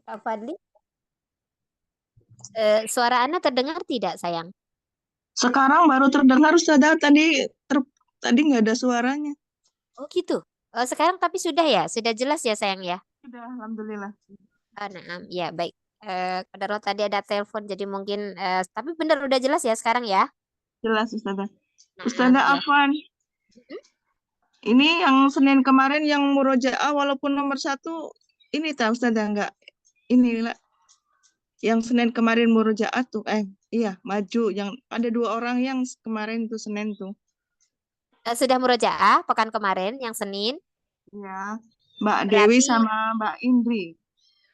Kak Fadli, suara Ana terdengar tidak, sayang? Sekarang baru terdengar Ustazah tadi nggak ada suaranya. Oh gitu. Sekarang tapi sudah ya, sudah jelas ya, sayang ya. Sudah, alhamdulillah. Nah, ya baik. Kadang tadi ada telepon, jadi mungkin, tapi benar udah jelas ya sekarang ya. Jelas Ustazah. Nah, Ustazah ya. Afwan, ini yang Senin kemarin yang murojaah walaupun nomor satu, ini tahu Ustazah nggak? Ini lah, yang Senin kemarin murojaah tuh, iya maju. Yang ada dua orang yang kemarin tuh Senin tuh. Sudah murojaah pekan kemarin yang Senin. Iya, Mbak Dewi Berarti sama Mbak Indri.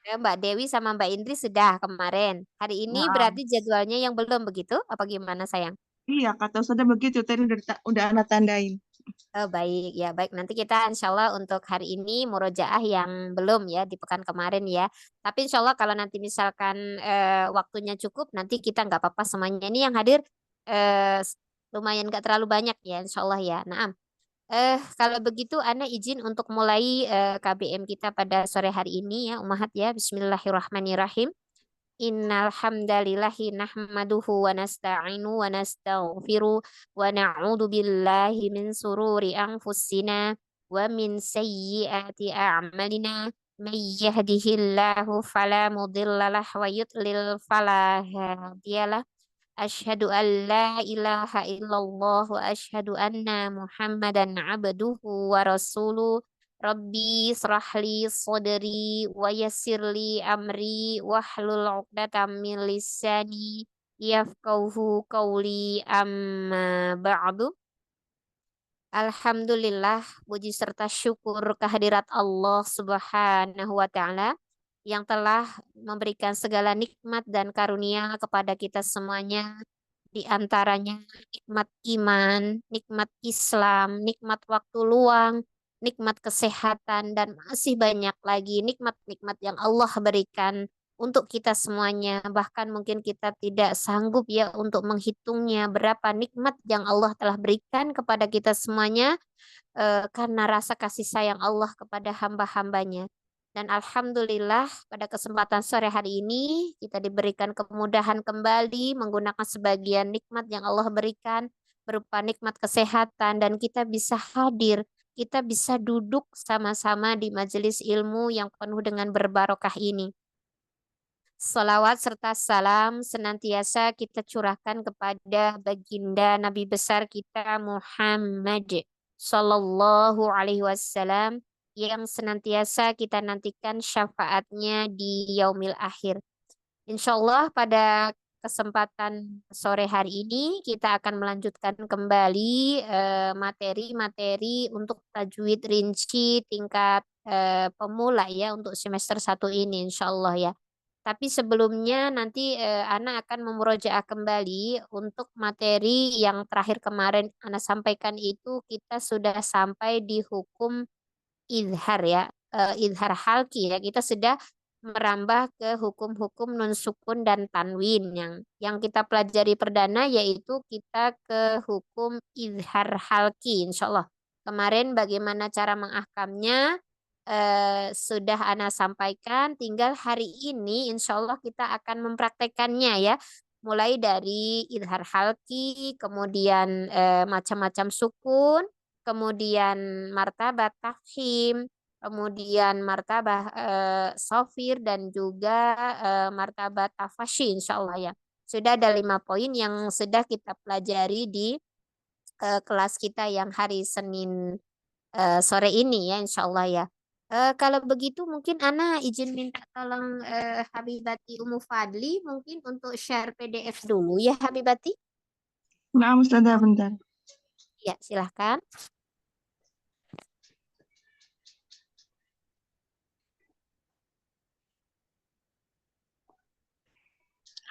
Mbak Dewi sama Mbak Indri sudah kemarin. Hari ini Ya, berarti jadwalnya yang belum begitu? Apa gimana, sayang? iya kata Ustazah begitu tadi udah anak tandain. Oh, baik, ya baik. Nanti kita insya Allah untuk hari ini murojaah yang belum ya di pekan kemarin ya. Tapi insya Allah kalau nanti misalkan waktunya cukup, nanti kita nggak apa-apa semuanya. Ini yang hadir lumayan nggak terlalu banyak ya insya Allah ya. Nah, kalau begitu Ana izin untuk mulai KBM kita pada sore hari ini ya, Umahat ya. Bismillahirrahmanirrahim. Innal hamdalillahi nahmaduhu wa nasta'inu wa nastaghfiru wa na'udzu billahi min sururi anfusina wa min sayyiati a'malina may yahdihillahu fala mudhillalah wa yudlil fala hadiyalah. Asyhadu an la ilaha illallah wa asyhadu anna Muhammadan abduhu wa rasuluh. Rabbi israhli sadri wa yassirli amri wahlul 'uqdatam min lisani yafqahu qawli amma ba'du. Alhamdulillah, puji serta syukur kehadirat Allah Subhanahu wa Ta'ala yang telah memberikan segala nikmat dan karunia kepada kita semuanya, di antaranya nikmat iman, nikmat Islam, nikmat waktu luang, nikmat kesehatan, dan masih banyak lagi nikmat-nikmat yang Allah berikan untuk kita semuanya. Bahkan mungkin kita tidak sanggup ya untuk menghitungnya berapa nikmat yang Allah telah berikan kepada kita semuanya karena rasa kasih sayang Allah kepada hamba-hambanya. Dan Alhamdulillah pada kesempatan sore hari ini kita diberikan kemudahan kembali menggunakan sebagian nikmat yang Allah berikan berupa nikmat kesehatan dan kita bisa hadir, kita bisa duduk sama-sama di majelis ilmu yang penuh dengan berbarokah ini. Salawat serta salam senantiasa kita curahkan kepada baginda Nabi besar kita Muhammad Sallallahu Alaihi Wasallam yang senantiasa kita nantikan syafaatnya di yaumil akhir. Insya Allah pada kesempatan sore hari ini kita akan melanjutkan kembali materi-materi untuk tajwid rinci tingkat pemula ya untuk semester satu ini insya Allah ya. Tapi sebelumnya nanti Ana akan memurojaah kembali untuk materi yang terakhir kemarin Ana sampaikan itu kita sudah sampai di hukum izhar ya, izhar halki ya. Kita sudah merambah ke hukum-hukum nun sukun dan tanwin yang kita pelajari perdana yaitu kita ke hukum izhar halki insya Allah. Kemarin bagaimana cara mengahkamnya sudah Ana sampaikan, tinggal hari ini insya Allah kita akan mempraktekannya ya. Mulai dari izhar halki, kemudian macam-macam sukun, kemudian martabat tafhim, kemudian martabah sofir dan juga martabat tafashi insya Allah ya. Sudah ada 5 poin yang sudah kita pelajari di kelas kita yang hari Senin sore ini ya insya Allah ya. Kalau begitu mungkin Ana izin minta tolong Habibati Umu Fadli mungkin untuk share PDF dulu ya Habibati. Nah, Ustazah bentar. Ya silahkan.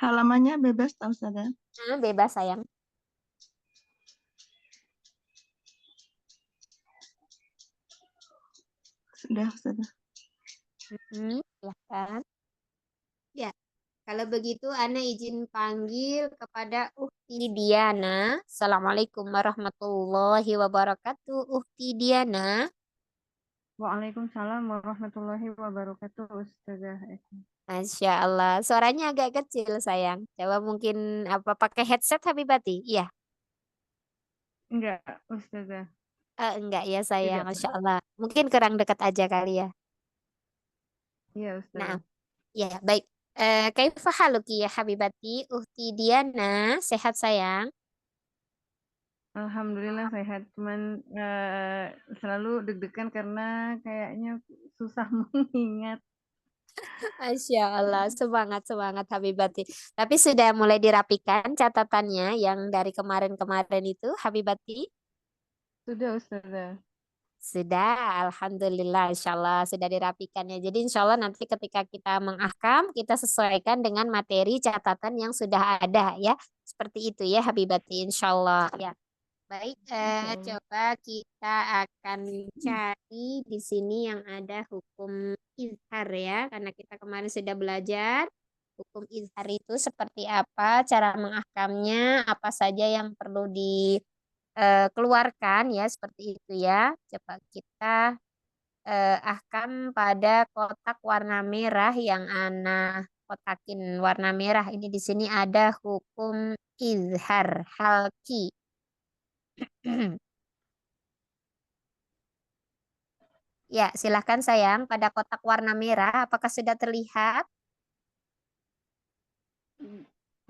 Halamannya bebas tahu Ustazah. Nah, bebas sayang. Sudah Ustazah. Silahkan. Ya, kalau begitu Ana izin panggil kepada Ukti Diana. Assalamualaikum warahmatullahi wabarakatuh. Ukti Diana. Waalaikumsalam warahmatullahi wabarakatuh, Ustazah Eka. Masya Allah. Suaranya agak kecil sayang. Coba mungkin apa pakai headset Habibati? Iya. Enggak, Ustazah. Enggak ya sayang. Tidak. Masya Allah. Mungkin kurang dekat aja kali ya. Iya, Nah, Ustazah. ya baik. Kaifa haluki ya Habibati? Uhti Diana. Sehat sayang. Alhamdulillah sehat. Cuman selalu deg-degan karena kayaknya susah mengingat. Masya Allah. Semangat, semangat Habibati. Tapi sudah mulai dirapikan catatannya yang dari kemarin-kemarin itu Habibati? Sudah, Ustazah. Sudah, Alhamdulillah, Insya Allah sudah dirapikan ya. Jadi Insya Allah nanti ketika kita mengahkam, kita sesuaikan dengan materi catatan yang sudah ada ya. Seperti itu ya Habibati, Insya Allah ya. Baik, Insya Allah. coba kita akan cari di sini yang ada hukum izhar ya. Karena kita kemarin sudah belajar hukum izhar itu seperti apa, cara mengahkamnya, apa saja yang perlu keluarkan ya seperti itu ya. Coba kita ahkam pada kotak warna merah yang Ana kotakin warna merah. Ini di sini ada hukum izhar halki. Ya, silahkan sayang pada kotak warna merah. Apakah sudah terlihat?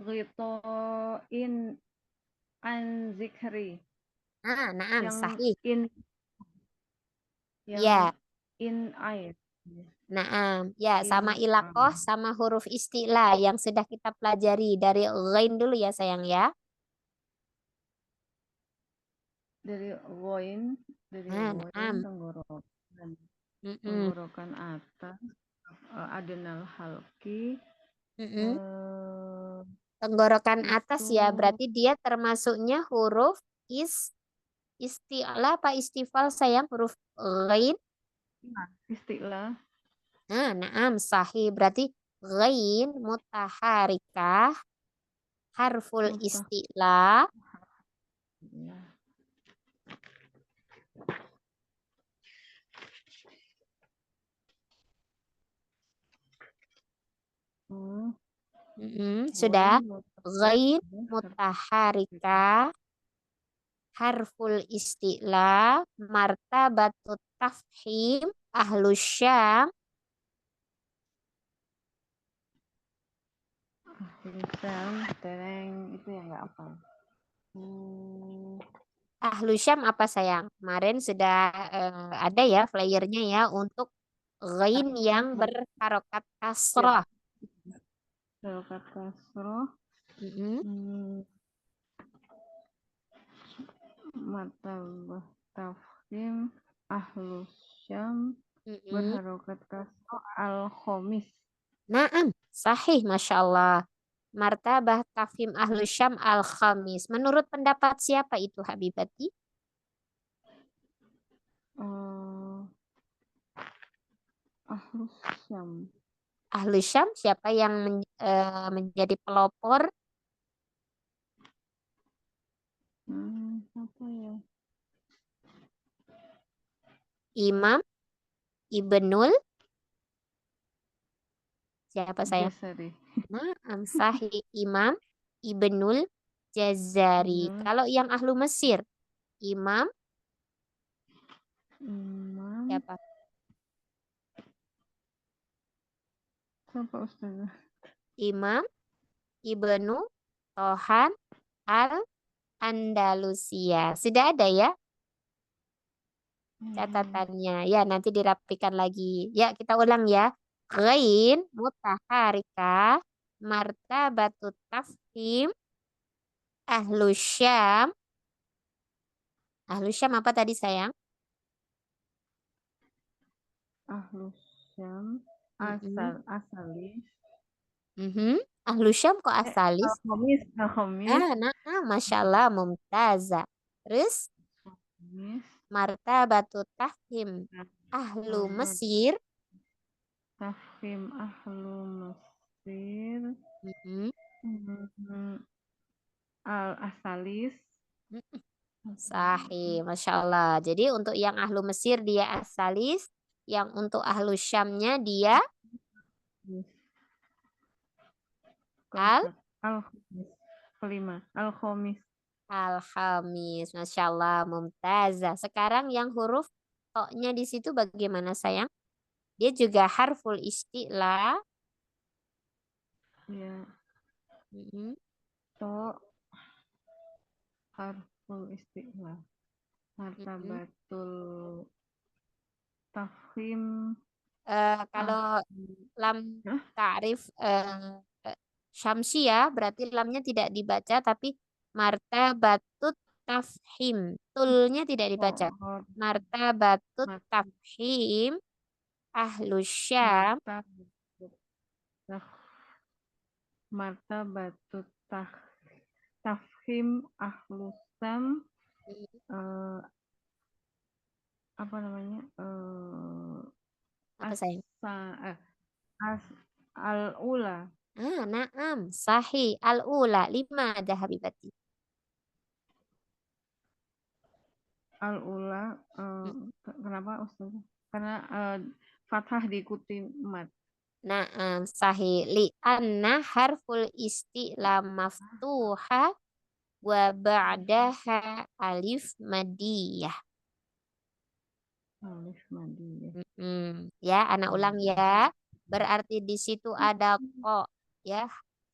Ghitoin an zikri. Naam, Yang sahih. in Ya, yang in air. naam. Ya, sama In ilakoh, sama huruf istilah yang sudah kita pelajari dari ghain dulu ya sayang ya. dari loin Naam. tenggorokan Mm-mm. tenggorokan atas, adenal halki, Mm-mm. eh, Tenggorokan atas itu ya, berarti dia termasuknya huruf isti'la apa istifal sayang huruf ghain. istilah Naam sahih berarti ghain mutaharikah harful mutah. isti'la. Ya. Hmm, Sudah Wain ghain mutah. mutaharikah harful isti'la martabatut tafhim ahlus syam. Tulisan tereng itu yang nggak apa. Hmm, Ahlu Syam apa sayang? Kemarin sudah ada ya flyernya ya untuk ghain yang berharokat ya, kasroh. Harokat kasroh. Mm-mm, Hmm, Mata tafhim ahlus syam mm-mm. berharokat kasroh al khomis. Naam, sahih Masya Allah. Martabah tafhim Ahlu Syam al-Khamis. Menurut pendapat siapa itu Habibati? eh, Ahlus syam. Ahlu Syam siapa yang menjadi pelopor? Apa ya? Imam Ibnul siapa sayang? Jasari. Naam, sahih Imam Ibnul Jazari. Ibnu Kalau yang ahlu Mesir, Imam Imam. siapa? Siapa Ustazah? Imam Ibnu Tohan Al-Andalusia. Sudah ada ya Hmm, catatannya. Ya, nanti dirapikan lagi. Ya, kita ulang ya. Ghain mutaharika martabatut tafhim ahlu syam. Ahlu syam apa tadi sayang? Ahlus syam. Mm-mm. Asalis. Mhm. Ahlu syam kok asalis? Al-Khamis. Al-Khamis. Masya Allah, mumtazah. Terus, Khamis. martabatu tahkim ahlu Martabat Mesir. tafhim ahlu Mesir. Mm-mm. Hmm, Al-Asalis. Mm-mm. Sahih, Masya Allah. Jadi untuk yang ahlu Mesir dia asalis. Yang untuk ahlu Syamnya dia al Keempat. Al-Khamis. Kelima. Al-Khamis. Al-Khamis. Masya Allah, mumtazah. Sekarang yang huruf to-nya di situ bagaimana sayang? Dia juga harful isti'la. Ya. Mm-mm. To. Harful isti'la. Martabatul tafhim. Kalau lam Hah? ta'rif syamsiyah berarti lamnya tidak dibaca tapi martabatut tafhim. Tulnya tidak dibaca. Hor. Martabatut Mat- tafhim ahlu Syam. Martabatut taf- Martabatut tafhim ahlusam. Apa namanya? Apa sayang? Al-ula. Naam, sahih. Al-ula, 5 ada habibati. Al-ula. Kenapa Ustaz? Karena fathah diikuti mat. Naam, sahih. Li'anna harful isti'la maftuha wa ba'daha alif madiyah. Alif madiyah. Ya, anak ulang ya. Berarti di situ ada ko, ya.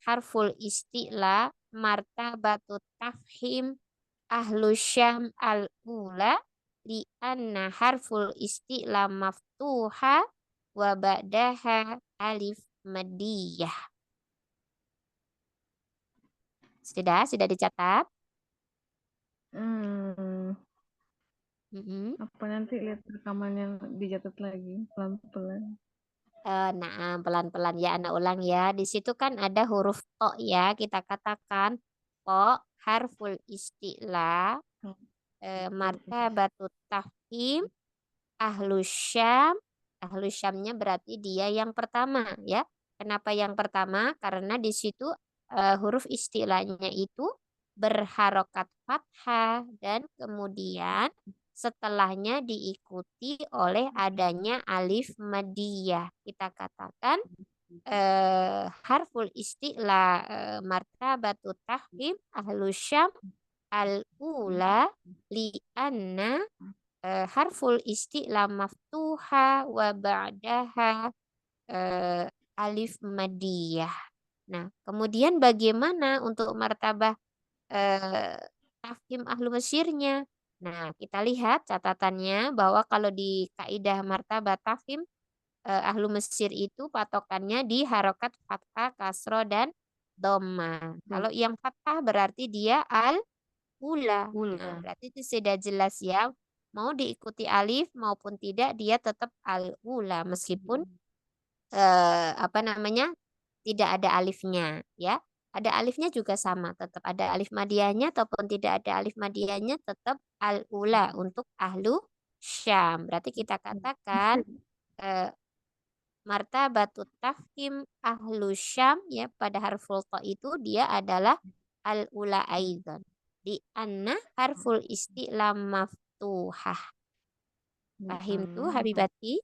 Harful isti'la, martabatut tafhim, ahlu Syam al-ula, li'anna harful isti'la maftuha, wa ba'daha alif madiyah. Sudah dicatat? Apa nanti lihat rekaman yang dicatat lagi pelan-pelan. Nah, pelan-pelan ya anak ulang ya. Di situ kan ada huruf to ya. Kita katakan to harful isti'la, martabatut tafhim, ahlu Syam. Ahlu Syamnya berarti dia yang pertama ya. Kenapa yang pertama? Karena di situ huruf istilahnya itu berharokat fathah dan kemudian setelahnya diikuti oleh adanya alif madiyah. Kita katakan harful isti'la martabatut tahkim ahlu Syam al-ula li'anna harful isti'la maftuha wa ba'daha alif madiyah. Nah, kemudian bagaimana untuk martabah tafhim ahlu Mesirnya? Nah, kita lihat catatannya bahwa kalau di kaidah martabat tafhim ahlu Mesir itu patokannya di harokat fathah, kasro, dan dhamma. Kalau yang fathah berarti dia al-ula. Nah, berarti itu sudah jelas ya. Mau diikuti alif maupun tidak dia tetap al-ula meskipun apa namanya tidak ada alifnya ya. Ada alifnya juga sama, tetap ada alif madiyahnya ataupun tidak ada alif madiyahnya tetap al-ula untuk ahlu Syam. Berarti kita katakan martabatut tafhim ahlu Syam ya pada harful ta itu dia adalah al-ula aidan. Di anna harful isti'lam maftuhah. Pahim tuh habibati?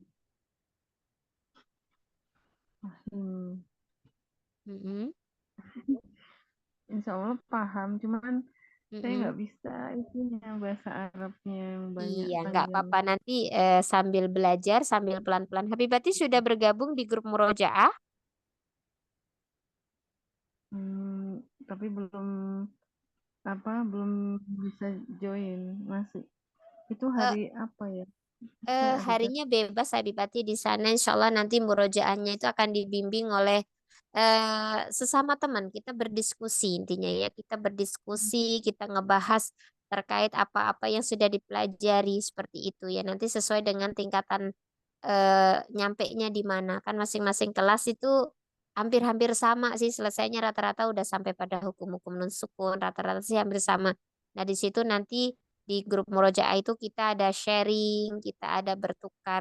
Insya Allah paham, cuman saya nggak bisa isinya bahasa Arabnya yang banyak Iya, nggak panjang. apa-apa. Nanti sambil belajar, sambil pelan-pelan. Habibati sudah bergabung di grup Murojaah? Tapi belum bisa join masih. Itu hari apa ya? Saya ada Harinya bebas Habibati di sana. Insya Allah nanti murojaahnya itu akan dibimbing oleh sesama teman. Kita berdiskusi intinya ya. Kita berdiskusi, kita ngebahas terkait apa-apa yang sudah dipelajari seperti itu ya. Nanti sesuai dengan tingkatan nyampenya di mana. Kan masing-masing kelas itu hampir-hampir sama sih selesainya rata-rata udah sampai pada hukum-hukum nun sukun. Rata-rata sih hampir sama. Nah di situ nanti di grup Murojaah itu kita ada sharing, kita ada bertukar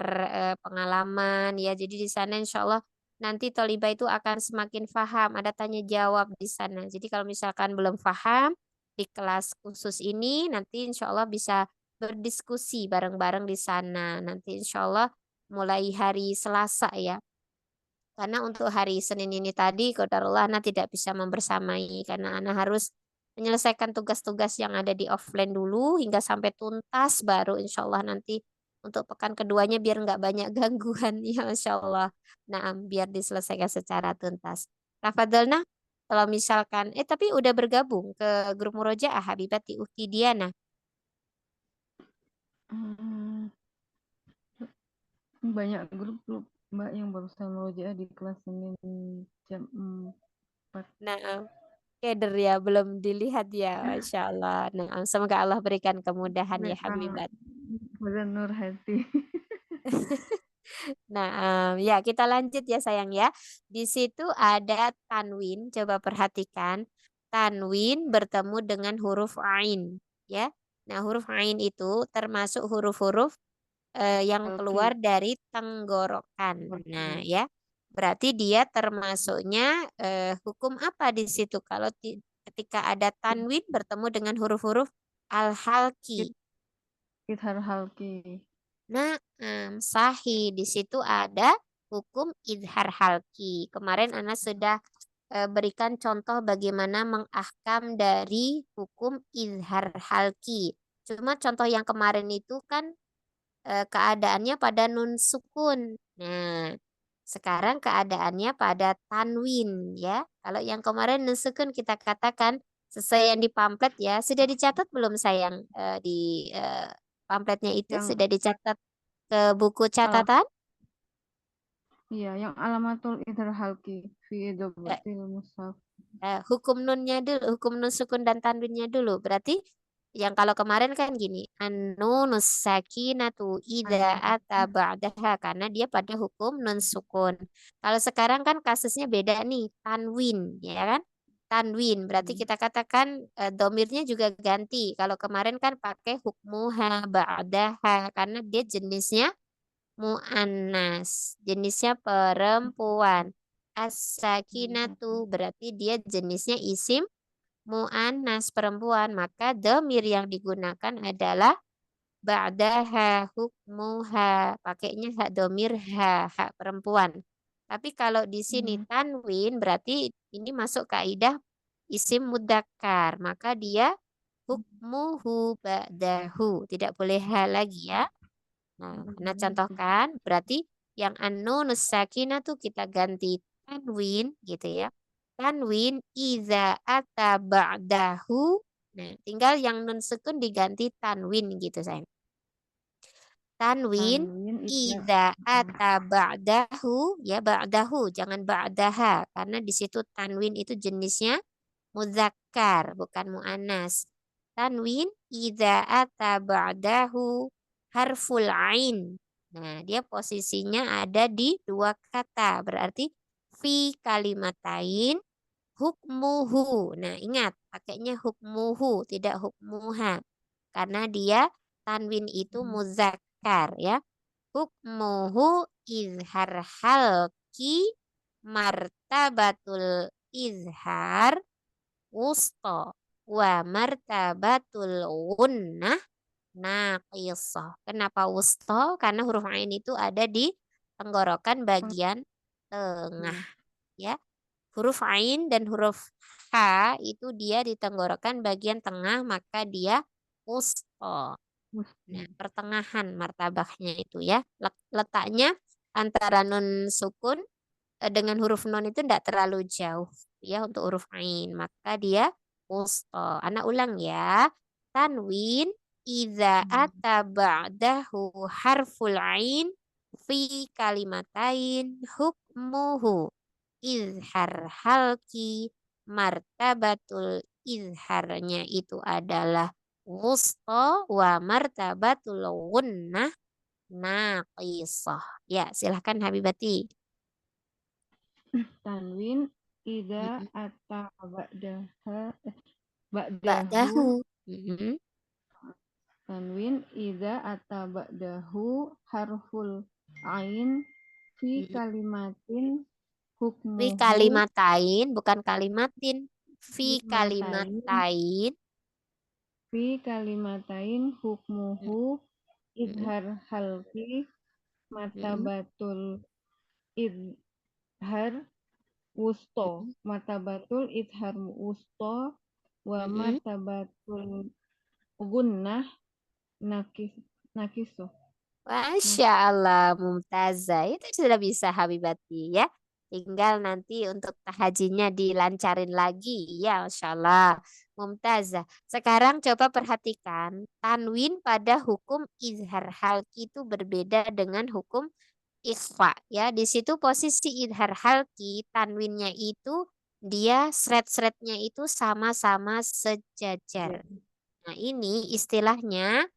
pengalaman ya. Jadi di sana insya Allah nanti Toliba itu akan semakin paham, ada tanya jawab di sana. Jadi kalau misalkan belum paham di kelas khusus ini nanti insya Allah bisa berdiskusi bareng-bareng di sana. Nanti insya Allah mulai hari Selasa ya. Karena untuk hari Senin ini tadi, qadarullah Ana tidak bisa membersamai karena Ana harus menyelesaikan tugas-tugas yang ada di offline dulu hingga sampai tuntas, baru insya Allah nanti untuk pekan keduanya biar nggak banyak gangguan ya insya Allah. Nah, biar diselesaikan secara tuntas. Tafadhalna, kalau misalkan, tapi udah bergabung ke grup Murojaah Habibati Ukti Diana. Hmm, banyak grup-grup Mbak yang barusan murojaah di kelas Senin jam 4. Nah, keder ya, belum dilihat ya, Masya Allah. Nah, semoga Allah berikan kemudahan ya Berikan Habibat. nur hati. Nah, ya kita lanjut ya sayang ya. Di situ ada tanwin, coba perhatikan. Tanwin bertemu dengan huruf ain, ya. Nah, huruf ain itu termasuk huruf-huruf yang keluar Alki. dari tenggorokan. Nah, Alki. ya. Berarti dia termasuknya hukum apa di situ kalau ketika ada tanwin bertemu dengan huruf-huruf al-halki. Idhar halki. Nah, sahih di situ ada hukum idhar halki. Kemarin Ana sudah berikan contoh bagaimana mengahkam dari hukum idhar halki. Cuma contoh yang kemarin itu kan keadaannya pada nun sukun. Nah, sekarang keadaannya pada tanwin ya. Kalau yang kemarin nun sukun kita katakan sesuai yang di pamflet ya. Sudah dicatat belum sayang di pamfletnya itu Yang sudah dicatat ke buku alam, catatan? iya, yang alamatul idhar halki fi Eh, idhobatil mushaf. hukum nunnya dulu, hukum nun sukun dan tanwinnya dulu. Berarti yang kalau kemarin kan gini, an-nunus sakinatu idza ata ba'daha karena dia pada hukum nun sukun. Kalau sekarang kan kasusnya beda nih, tanwin, ya kan? Tanwin berarti kita katakan domirnya juga ganti. Kalau kemarin kan pakai hukmuha ba'daha karena dia jenisnya mu'annas, jenisnya perempuan. As-sakinatu berarti dia jenisnya isim mu'annas perempuan, maka domir yang digunakan adalah ba'daha hukmuha, pakainya hak domir hak perempuan. Tapi kalau di sini tanwin berarti ini masuk kaidah isim mudzakkar, maka dia hukmuhu ba'dahu, tidak boleh ha lagi ya. Nah, contohkan berarti yang an-nunus sakinah tuh kita ganti tanwin gitu ya. Tanwin iza ata ba'dahu. Nah, tinggal yang nun sukun diganti tanwin gitu sayang. Tanwin Tanwin idza iza ata ba'dahu ya ba'dahu jangan ba'daha karena di situ tanwin itu jenisnya muzakkar bukan muannas. Tanwin iza ata ba'dahu harful ain. Nah, dia posisinya ada di dua kata. Berarti fi kalimatain hukmuhu. Nah, ingat pakainya hukmuhu, tidak hukmuha. Karena dia tanwin itu muzakkar ya. Hukmuhu izhar halki martabatul izhar wusto wa martabatul gunnah naqisah. Kenapa wusto? Karena huruf ain itu ada di tenggorokan bagian tengah ya. Huruf ain dan huruf h itu dia di tenggorokan bagian tengah maka dia wusto. Nah, pertengahan martabahnya itu ya. Letaknya antara nun sukun dengan huruf nun itu tidak terlalu jauh ya untuk huruf ain. Maka dia wusto. Anak ulang ya. Tanwin idza ata ba'dahu harful ain fi kalimatain hukmuhu izhar halki martabatul izharnya itu adalah wusta wa martabatul gunnah naqisah. Ya, silahkan Habibati. Tanwin idza Mm-mm. ata ba'dahu. Ba'dahu. Mm-mm. Tanwin idza ata ba'dahu harful ain fi Mm-mm. kalimatin Fi hukmuhu kalimatain, bukan kalimatin. Fi kalimatain kalimatain. fi kalimatain hukmuhu Mm-mm. idhar halki martabatul idhar wusto. Martabatul idhar wusto wa martabatul gunnah nakiso. Masya Allah, Mumtazah. Itu sudah bisa Habibati ya. Tinggal nanti untuk tahajinya dilancarin lagi. Ya, Masya Allah. Mumtazah. Sekarang coba perhatikan. Tanwin pada hukum izhar halki itu berbeda dengan hukum ikhfa. Ya, di situ posisi izhar halki, tanwinnya itu dia seret-seretnya itu sama-sama sejajar. Nah, ini istilahnya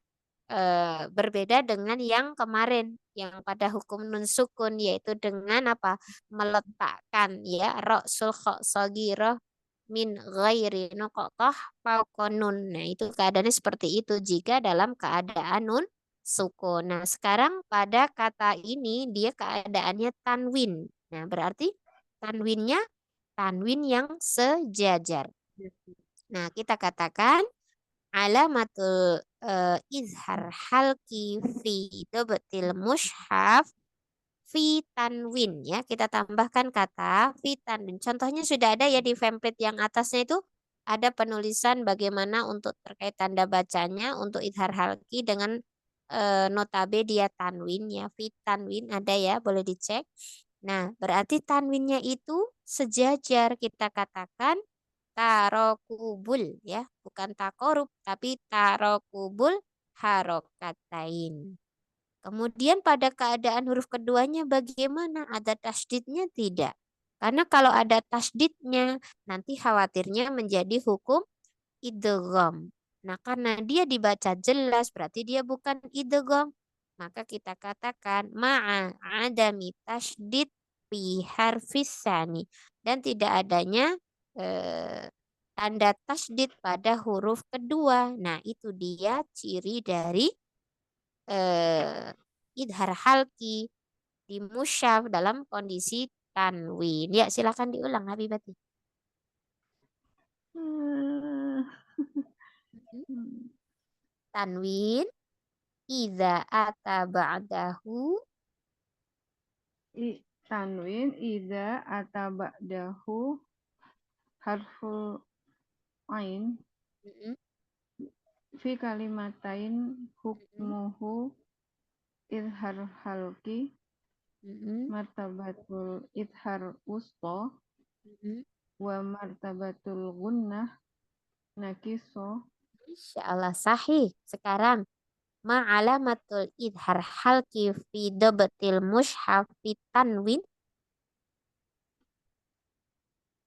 berbeda dengan yang kemarin yang pada hukum nun sukun yaitu dengan apa meletakkan ya ra'sul shaghirah min ghairi nuqtah fauqa nun. Nah, itu keadaannya seperti itu jika dalam keadaan nun sukun. Nah, sekarang pada kata ini dia keadaannya tanwin. Nah, berarti tanwinnya tanwin yang sejajar. Nah, kita katakan alamatul izhar halki fi dobetil mushaf fi tanwin ya kita tambahkan kata fi tanwin contohnya sudah ada ya di template yang atasnya itu ada penulisan bagaimana untuk terkait tanda bacanya untuk izhar halki dengan notabe dia tanwin ya fi tanwin ada ya boleh dicek. Nah berarti tanwinnya itu sejajar kita katakan tarokubul ya, bukan takorub tapi tarokubul harokatain. Kemudian pada keadaan huruf keduanya bagaimana? Ada tasdidnya tidak? Karena kalau ada tasdidnya nanti khawatirnya menjadi hukum idgham. Nah, karena dia dibaca jelas berarti dia bukan idgham. Maka kita katakan ma'a adami tasdid fi harfis sani dan tidak adanya eh, tanda tasdid pada huruf kedua. Nah, itu dia ciri dari eh, idhar halki di musyaf dalam kondisi tanwin. Ya, silakan diulang Habibati. Tanwin idza ata ba'dahu Tanwin idza ata ba'dahu harful ain fi kalimatain hukmuhu idhar halki martabatul idhar wusto wa martabatul gunnah nakiso. Insya Allah sahih. Sekarang ma'alamatul idhar halki fi dobetil mushaf fi tanwin.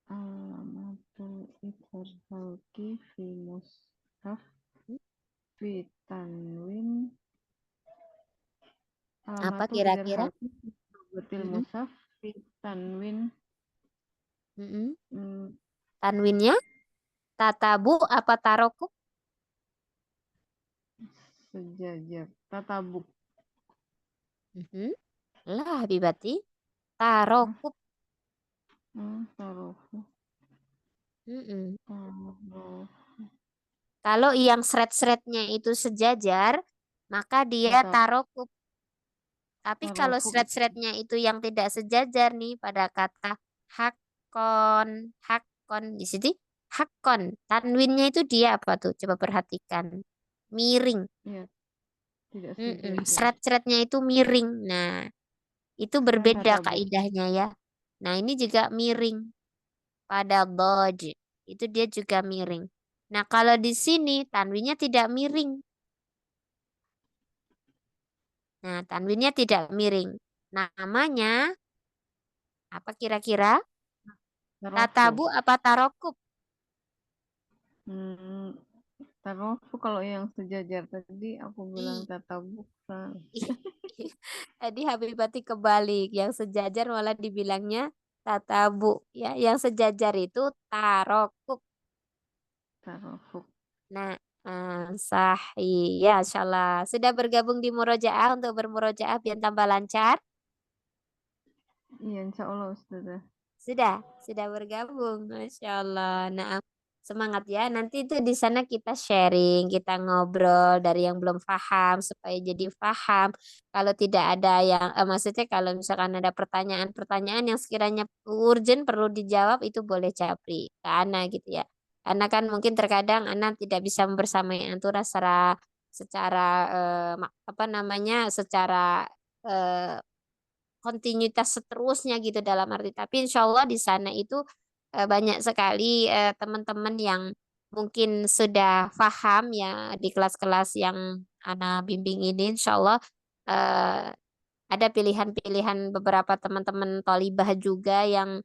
Alamatul idhar halki fi mushaf fi tanwin. Apa Alamatul idhar kira-kira? halki fi dobetil mushaf fi tanwin. Tanwinnya tatabu apa tarokub? Sejajar. Tatabuk. Lah Habibati tarokub. Tarofu. Kalau yang seret-seretnya itu sejajar, maka dia tarokub. Tapi kalau seret-seretnya itu yang tidak sejajar nih pada kata hakon di sini hakon. Tanwinnya itu dia apa tuh? Coba perhatikan. Miring. Ya, tidak sejajar. Seret-seretnya itu miring. Nah, itu berbeda tatabuk. kaidahnya ya. Nah, ini juga miring pada doj. Itu dia juga miring. Nah, kalau di sini tanwinnya tidak miring. Nah, tanwinnya tidak miring. Namanya apa kira-kira? Tatabu apa tarokub? Tarofu kalau yang sejajar tadi aku bilang tatabuk. Tadi Habibati kebalik. Yang sejajar malah dibilangnya tatabu. Ya, yang sejajar itu tarokub. Tarofuk. Nah, sahih. Ya, insyaallah. Sudah bergabung di Murojaah untuk bermurojaah biar tambah lancar? Iya, insya Allah Ustazah. Sudah bergabung. Masya Allah. Nah, Semangat ya. Nanti itu di sana kita sharing, kita ngobrol dari yang belum paham supaya jadi paham. Kalau tidak ada yang, maksudnya kalau misalkan ada pertanyaan-pertanyaan yang sekiranya urgent perlu dijawab, itu boleh japri ke Ana gitu ya. Karena kan mungkin terkadang Ana tidak bisa membersamai Antura secara apa namanya, secara eh, kontinuitas seterusnya gitu dalam arti. Tapi insya Allah di sana itu banyak sekali teman-teman yang mungkin sudah paham ya di kelas-kelas yang Ana bimbing ini. Insya Allah eh, ada pilihan-pilihan beberapa teman-teman tolibah juga yang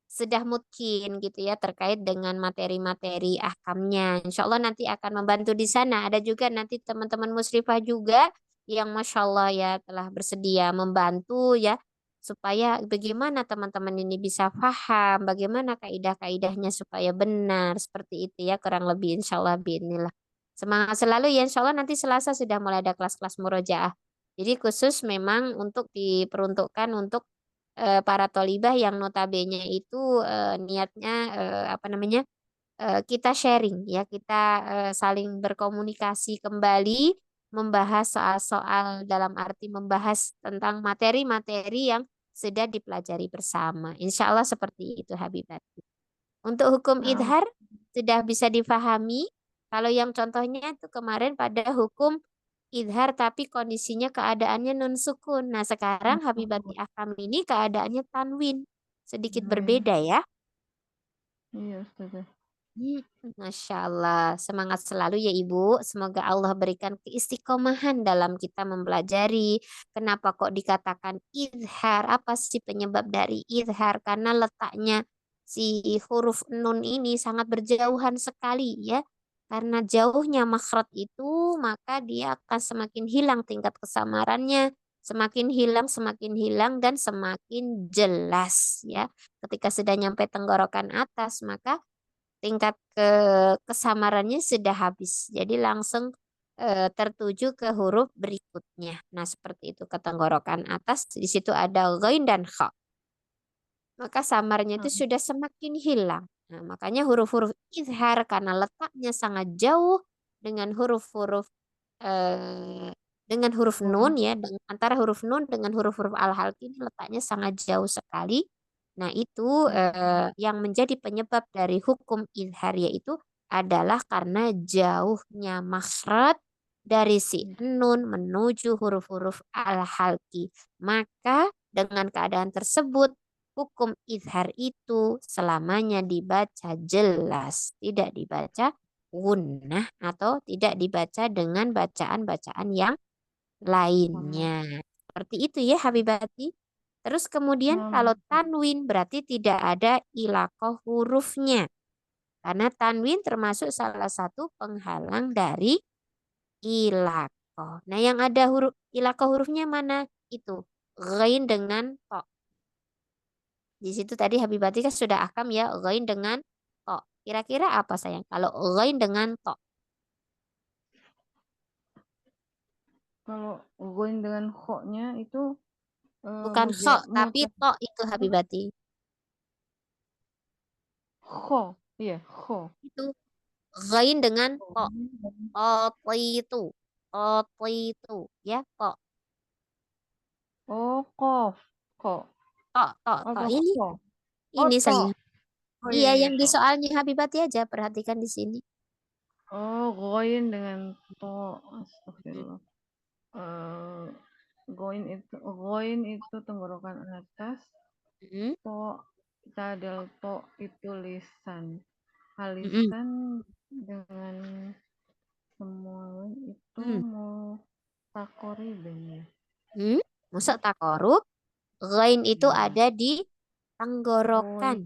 sudah mungkin gitu ya terkait dengan materi-materi ahkamnya. Insya Allah nanti akan membantu di sana. Ada juga nanti teman-teman musyrifah juga yang Masya Allah ya telah bersedia membantu ya supaya bagaimana teman-teman ini bisa paham, bagaimana kaidah-kaidahnya supaya benar seperti itu ya kurang lebih Insya Allah bismillah. Semangat selalu ya Insya Allah nanti Selasa sudah mulai ada kelas-kelas murojaah. Jadi khusus memang untuk diperuntukkan untuk para tolibah yang notabene itu niatnya apa namanya kita sharing ya kita saling berkomunikasi kembali membahas soal-soal dalam arti membahas tentang materi-materi yang sudah dipelajari bersama. Insya Allah seperti itu Habibati. Untuk hukum Nah, idhar sudah bisa difahami. Kalau yang contohnya itu kemarin pada hukum idhar tapi kondisinya keadaannya non sukun. Nah sekarang Habibati Akam ini keadaannya tanwin. Sedikit Win. berbeda ya. Iya, Ustazah. Hmm, Masya Allah, semangat selalu ya Ibu. Semoga Allah berikan keistiqomahan dalam kita mempelajari. Kenapa kok dikatakan idhar? Apa sih penyebab dari idhar? Karena letaknya si huruf nun ini sangat berjauhan sekali ya. Karena jauhnya makhraj itu, maka dia akan semakin hilang tingkat kesamarannya. Semakin hilang, dan semakin jelas ya. Ketika sudah nyampe tenggorokan atas, maka tingkat kesamarannya sudah habis. Jadi langsung tertuju ke huruf berikutnya. Nah, seperti itu ke tenggorokan atas. Di situ ada ghain dan kha. Maka samarnya itu sudah semakin hilang. Nah, makanya huruf-huruf izhar karena letaknya sangat jauh dengan huruf-huruf eh, dengan huruf nun Huruf. ya, antara huruf nun dengan huruf-huruf al-halq ini letaknya sangat jauh sekali. Nah, itu yang menjadi penyebab dari hukum izhar yaitu adalah karena jauhnya makhraj dari si nun menuju huruf-huruf al-halqi. Maka dengan keadaan tersebut hukum izhar itu selamanya dibaca jelas, tidak dibaca gunnah atau tidak dibaca dengan bacaan-bacaan yang Sama. lainnya. Seperti itu ya Habibati. Terus kemudian kalau tanwin berarti tidak ada ilakoh hurufnya. Karena tanwin termasuk salah satu penghalang dari ilakoh. Nah yang ada huruf ilakoh hurufnya mana? Itu. Ghain dengan to. Di situ tadi Habibati kan sudah akam ya, ghain dengan to. Kira-kira apa sayang? Kalau ghain dengan to. Kalau going dengan kho-nya itu Bukan kho, tapi muta to itu Habibati. kho. Iya, kho. Itu ghain dengan to. To itu. To itu. Ya, to. Oh, kof. Kho. To. Atau Ini, kho. Oh, ini to. sayang. Oh Iya, iya, iya, yang di to. soalnya Habibati aja. Perhatikan di sini. Oh, going dengan to. Mm, Astagfirullah. Eh, going itu tenggorokan atas. mm, To cadel to itu lisan. mm, Halisan dengan semua itu mm, mau takoribin ya. mm. Masuk takorub. Ghain itu Iya. ada di Going tenggorokan.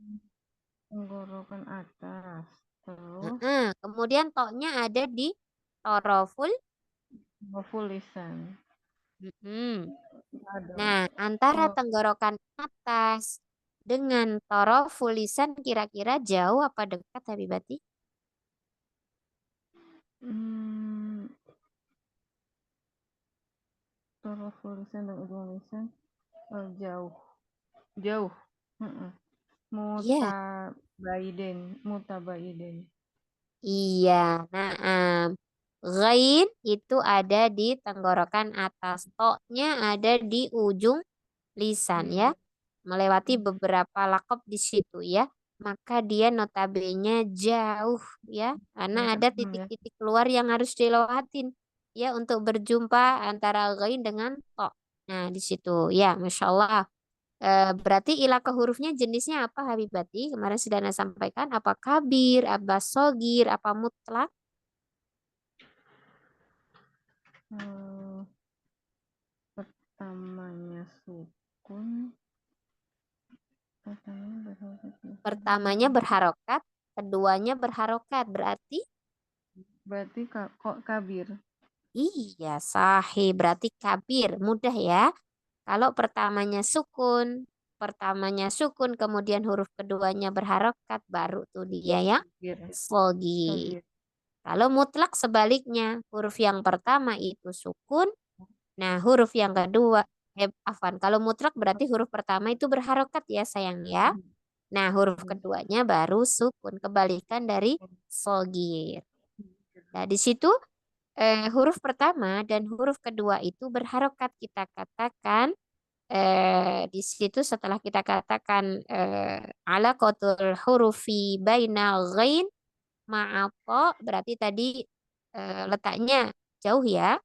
tenggorokan atas. Terus Heeh. Kemudian toknya ada di toroful. full lisan. Mm-mm. Ada. Nah, antara Oh, tenggorokan atas dengan toroful lisan kira-kira jauh apa dekat Habibati? hmm, terus full lisan dan ujung lisan jauh. Jauh. Mm-mm. Iya. Mutabaiden. Iya, nah, ghain itu ada di tenggorokan atas, to-nya ada di ujung lisan ya, melewati beberapa lakop di situ ya. Maka dia notabene jauh ya, karena ada Ya. titik-titik keluar yang harus dilewatin ya untuk berjumpa antara ghain dengan to. Nah, di situ ya, Masya Allah. Berarti ilaka hurufnya jenisnya apa Habibati? Kemarin sudah Anda sampaikan. Apa kabir, apa sogir, apa mutlak? Eh, pertamanya sukun, pertamanya berharokat. Pertamanya berharokat, keduanya berharokat. Berarti kok kabir. iya sahih. Berarti kabir. Mudah ya. Kalau pertamanya sukun, kemudian huruf keduanya berharokat, baru tuh dia ya Kabir. sogir. Sogir. Kalau mutlak sebaliknya, huruf yang pertama itu sukun. Nah, huruf yang kedua, afwan, kalau mutlak berarti huruf pertama itu berharokat ya sayang ya. Nah, huruf keduanya baru sukun, kebalikan dari sogir. Nah, di situ huruf pertama dan huruf kedua itu berharokat kita katakan di situ setelah kita katakan ala kotul hurufi baina ghain ma'apo berarti tadi letaknya jauh ya.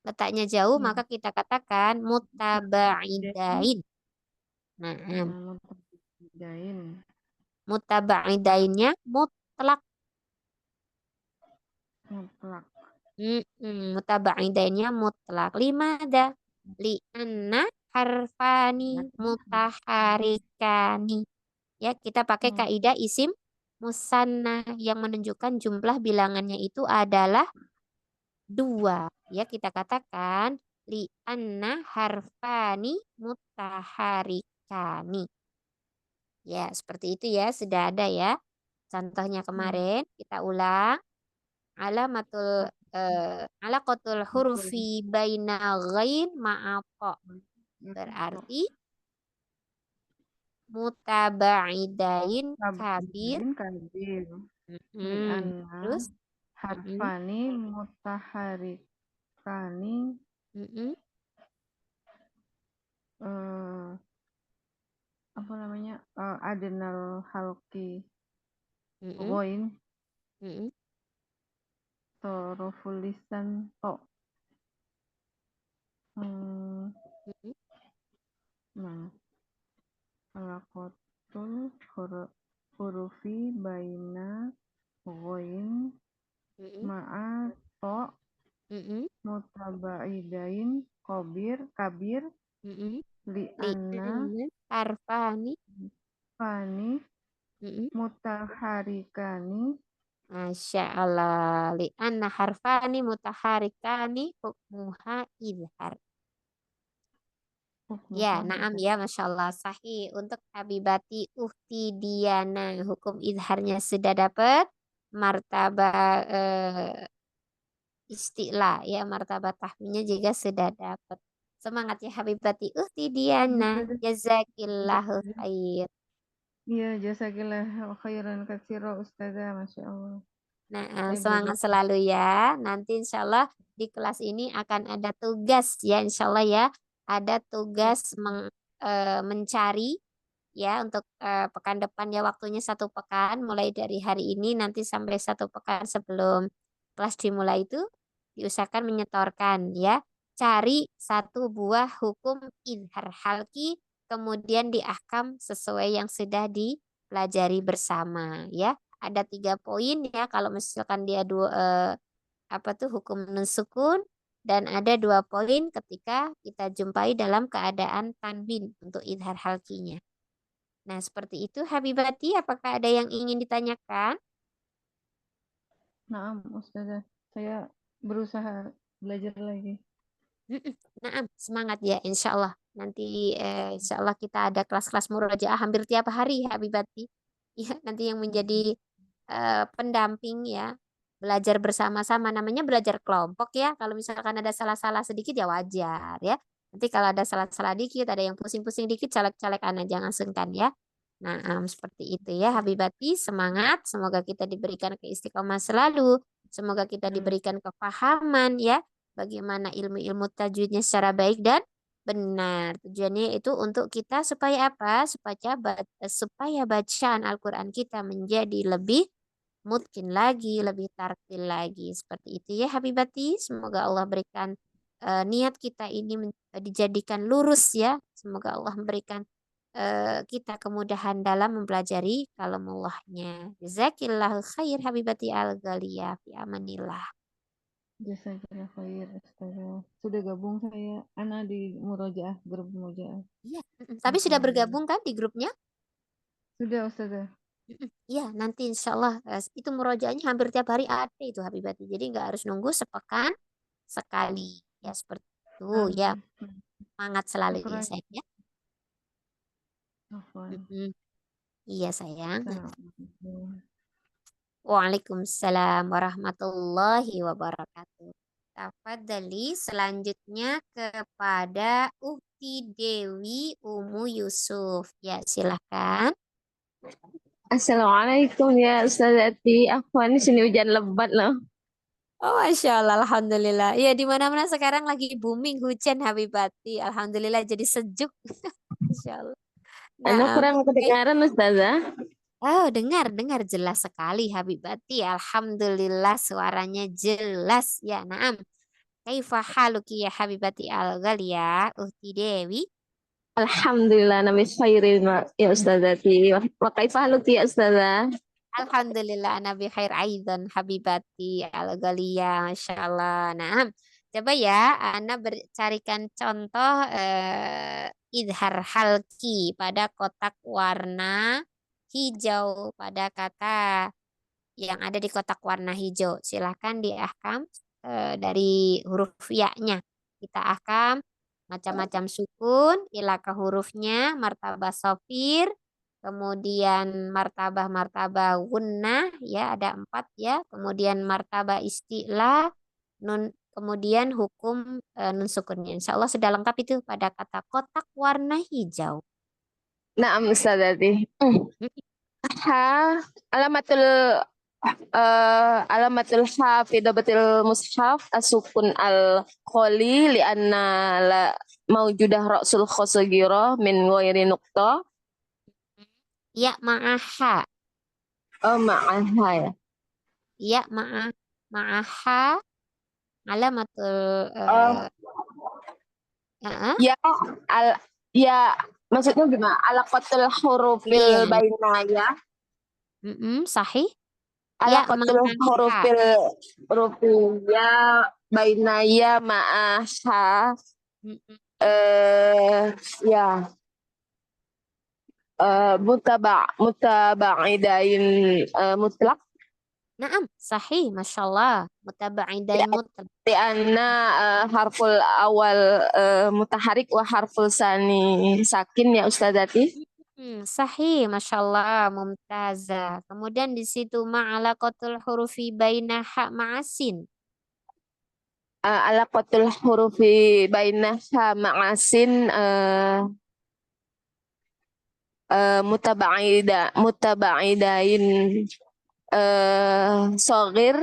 Letaknya jauh, Ya. maka kita katakan mutabaidain. Nah, Mutabidain. mutabaidainnya mutlak. Mutlak. Mutabaidainnya mutlak. Limada? Li'anna harfani mutaharikani. Ya, kita pakai kaidah isim musanna yang menunjukkan jumlah bilangannya itu adalah 2. Ya, kita katakan li'anna harfani mutaharikani. Ya, seperti itu ya, sudah ada ya. Contohnya kemarin kita ulang. Alamatul alaqatul hurufi baina ghain ma'aqa. Berarti mutabaidain kabir. Kabir. Terus Harfani mutaharikani apa namanya adenal halki ghain toroful lisan to. Nah, alakotul hurufi baina ghain ma'a to mutabaidain kabir li'anna harfani fani mutaharikani. Masya Allah. Li'anna harfani mutaharikani hukmuha idhar. Ya, naam ya, Masya Allah. Sahih. Untuk Habibati Uhti Diana, hukum idharnya sudah dapat. Martabah istilah, ya, martabah tahminya juga sudah dapat. Semangat ya Habibati Uhti Diana. Jazakillahu khair. Iya, jazakillah khairan katsira Ustazah, Masya Allah. Nah, semangat selalu ya. Nanti insya Allah di kelas ini akan ada tugas ya, insya Allah ya. Ada tugas mencari ya untuk pekan depan ya, waktunya 1 pekan. Mulai dari hari ini nanti sampai 1 pekan sebelum kelas dimulai itu diusahakan menyetorkan ya. Cari 1 buah hukum idhar halki, kemudian diahkam sesuai yang sudah dipelajari bersama ya. Ada 3 poin ya, kalau misalkan dia hukum nun sukun, dan ada 2 poin ketika kita jumpai dalam keadaan tanwin untuk idhar halkinya. Nah, seperti itu Habibati, apakah ada yang ingin ditanyakan? Nah, Ustazah, saya berusaha belajar lagi. Nah, semangat ya, insya Allah. Nanti insya Allah kita ada kelas-kelas murojaah hampir tiap hari Habibati. Ya, nanti yang menjadi pendamping ya, belajar bersama-sama, namanya belajar kelompok ya. Kalau misalkan ada salah-salah sedikit ya wajar ya. Nanti kalau ada salah-salah dikit, ada yang pusing-pusing dikit, caleg-caleg anak jangan sungkan ya. Nah, seperti itu ya Habibati, semangat. Semoga kita diberikan keistiqomah selalu. Semoga kita diberikan kepahaman ya bagaimana ilmu-ilmu tajwidnya secara baik dan benar. Tujuannya itu untuk kita supaya apa? Supaya bacaan Al-Qur'an kita menjadi lebih mungkin lagi, lebih tartil lagi. Seperti itu ya Habibati. Semoga Allah berikan niat kita ini dijadikan lurus ya. Semoga Allah memberikan kita kemudahan dalam mempelajari kalamullahnya. Jazakillahu khair Habibati al-Ghaliyah fi amanillah. Jazakallah khair, Ustazah. Sudah gabung saya, Ana di Murojaah, grup Murojaah. Iya, tapi sudah bergabung kan di grupnya? Sudah, Ustazah. Iya, nanti insya Allah itu murojaahnya hampir tiap hari ada itu Habibati. Jadi nggak harus nunggu sepekan sekali. Ya seperti itu ya. Semangat selalu ya Syukran. sayang ya. Afwan. Iya sayang. Assalamualaikum. Waalaikumsalam warahmatullahi wabarakatuh. Tafadhali selanjutnya kepada Ukti Dewi Umu Yusuf. Ya, silahkan. Assalamualaikum ya Ustazati. Afwan, di sini hujan lebat loh. Oh, Masya Allah, Alhamdulillah. Ya, di mana-mana sekarang lagi booming hujan Habibati. Alhamdulillah jadi sejuk. Masya Allah. Anda Nah, kurang kedengaran Ustazah. oh, dengar jelas sekali Habibati. Alhamdulillah suaranya jelas. Ya, naam. Kaifa haluki ya Habibati al-Ghalia, Uhti Dewi? Alhamdulillah Nabi khairin ya Ustazati. Wa kaifa haluki ya Ustazah? Alhamdulillah Nabi khair aidan Habibati al-Ghalia. Masya Allah. Nah, coba ya Ana carikan contoh idhar halki pada kotak warna hijau pada kata yang ada di kotak warna hijau. Silahkan diahkam dari huruf ya-nya. Kita ahkam macam-macam sukun, ilaka hurufnya, martabah sofir, kemudian martabah gunnah, ya ada 4 ya, kemudian martabah isti'la, nun, kemudian hukum nun sukunnya. Insya Allah sudah lengkap itu pada kata kotak warna hijau. Naam Ustazati. Ha, alamatul alamatul ha fi dabatil mushaf asukun al kholi li anna la maujudah ra'sul khosagira min ghairi nuqta. Ya ma'aha. Oh, ma'aha ya. Ya ma'aha alamatul Ya al ya maksudnya gimana? Alaqatul hurufil iya. bainaya. Sahih. Ya Alaqatul ma'aha. hurufil ya bainaya ma'asha. Ya. Mutaba'idain mutlak. Naam, sahih, masya Allah. Mutaba'idain mutlak. Lianna harful awal mutaharik wa harful sani sakin ya Ustazati. Sahih, masya Allah, mumtazah. Kemudian di situ ma'alaqatul hurufi baina ha ma'asin. Alaqatul hurufi baina ha ma'asin mutaba'idain sogir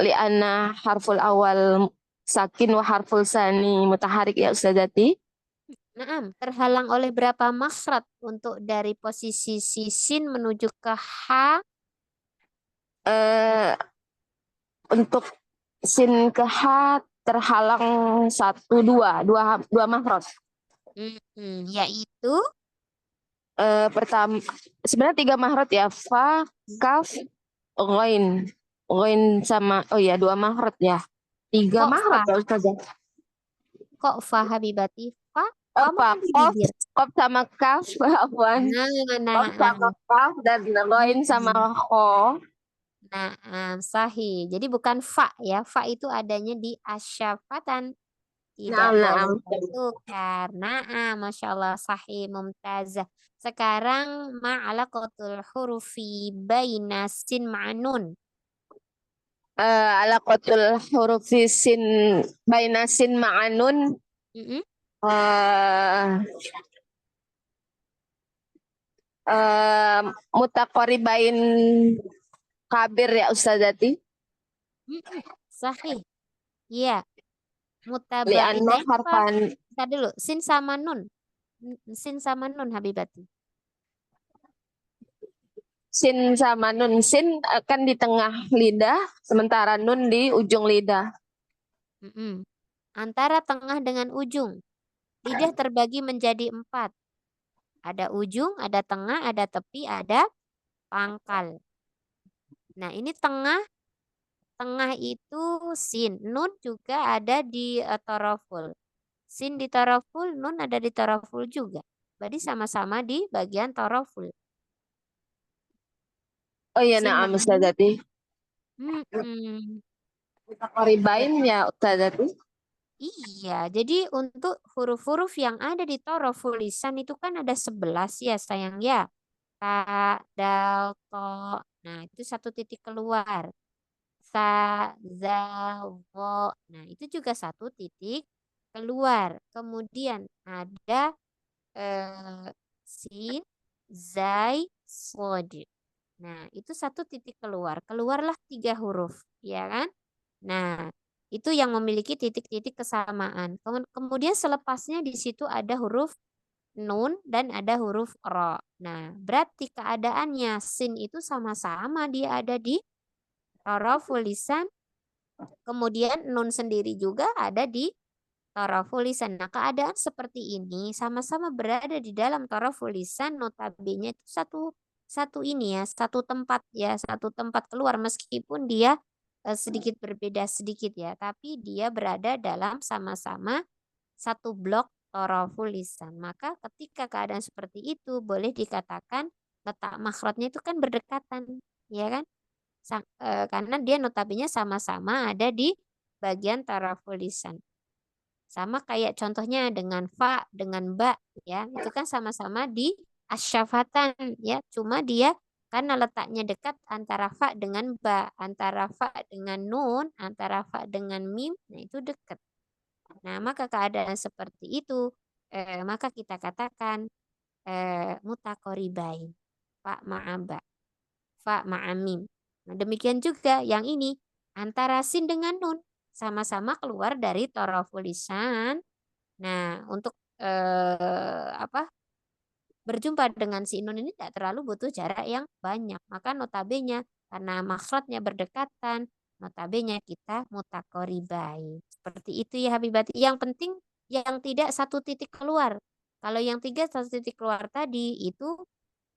li'anna harful awal sakin wa harful sani mutaharik ya Ustazati. Naam, terhalang oleh berapa makhraj untuk dari posisi sisin menuju ke ha? Untuk sin ke ha terhalang dua makhraj. Yaitu Pertama sebenarnya 3 makhraj ya, fa, kaf, ghain. Ghain sama dua makhraj ya. 3 kok makhraj fa? ya Ustazah. Kok fa Habibati? Fa? Apa? Qaf sama kaf, afwan. Qaf sama kaf dan ghain sama kha. Nah, sahih. Jadi bukan fa ya. Fa itu adanya di asyafatan. Tidak boleh itu karena masya Allah sahih mumtazah. Sekarang ma'alaqatul hurufi baina sin ma'nun. Alaqatul hurufi sin baina sin ma'nun. Mutaqoribain kabir ya Ustazati. Sahih. Iya. Li'anna Mutabaidain apa? harfan Kita dulu. Sin sama nun. Sin sama nun Habibati. sin sama nun. Sin akan di tengah lidah, sementara nun di ujung lidah. Antara tengah dengan ujung. Lidah terbagi menjadi 4. Ada ujung, ada tengah, ada tepi, ada pangkal. Nah, ini tengah. Tengah itu sin. Nun juga ada di taraful. Sin di taraful, nun ada di taraful juga. Berarti sama-sama di bagian taraful. Oh iya, Sin na'am ma'an. Ustazati. Mm-mm. Mutaqoribain ya Ustazati. Iya, jadi untuk huruf-huruf yang ada di taraful lisan itu kan ada 11 ya sayang ya. Ta, dal, to. Nah, itu satu titik keluar. Sa, za, wo. Nah, itu juga satu titik keluar. Kemudian ada sin, zai, sod. Nah, itu satu titik keluar. Keluarlah 3 huruf, ya kan? Nah, itu yang memiliki titik-titik kesamaan. Kemudian selepasnya di situ ada huruf nun dan ada huruf ro. Nah, berarti keadaannya sin itu sama-sama dia ada di taraful lisan. Kemudian nun sendiri juga ada di taraful lisan. Nah, keadaan seperti ini sama-sama berada di dalam taraful lisan, notabene itu satu ini ya, satu tempat keluar meskipun dia sedikit berbeda sedikit ya, tapi dia berada dalam sama-sama satu blok taraful lisan. Maka ketika keadaan seperti itu boleh dikatakan letak makhrajnya itu kan berdekatan, ya kan? Karena dia notabene sama-sama ada di bagian taraful lisan. Sama kayak contohnya dengan fa, dengan ba, ya. Itu kan sama-sama di asyafatan, ya. Cuma dia karena letaknya dekat antara fa dengan ba, antara fa dengan nun, antara fa dengan mim, nah itu dekat. Nah, maka keadaan seperti itu, maka kita katakan mutakoribain, fa ma'aba, fa ma'amim. Nah, demikian juga yang ini antara sin dengan nun sama-sama keluar dari taraful lisan. Nah, untuk berjumpa dengan si nun ini tidak terlalu butuh jarak yang banyak. Maka notabene karena makhrajnya berdekatan, notabene kita mutakoribai. Seperti itu ya Habibati. Yang penting yang tidak satu titik keluar. Kalau yang 3 satu titik keluar tadi itu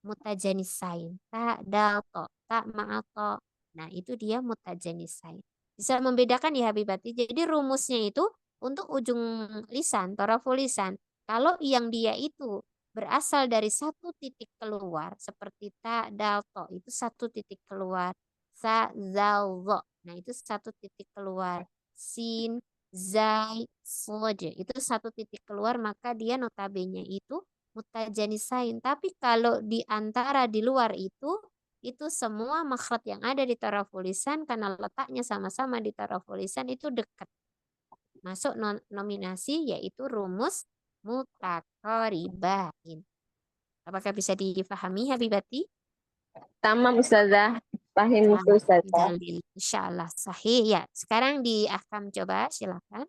mutajanisain. Ta, dal, to. Ta, ma'al, to. Nah, itu dia mutajanisain. Bisa membedakan ya Habibati. Jadi rumusnya itu untuk ujung lisan, taraful lisan. Kalau yang dia itu berasal dari satu titik keluar, seperti ta, dal, to. Itu satu titik keluar. Sa, zal, zo. Nah, itu satu titik keluar. Sin, zai, sod. Itu satu titik keluar, maka dia notabene itu mutajanisain. Tapi kalau di antara di luar itu semua makhraj yang ada di taraful lisan karena letaknya sama-sama di taraful lisan itu dekat. Masuk nominasi yaitu rumus mutakoribain. Apakah bisa dipahami Habibati? Tamam Ustazah. Paham itu Ustazah. Insyaallah sahih ya. Sekarang di ahkam coba silakan.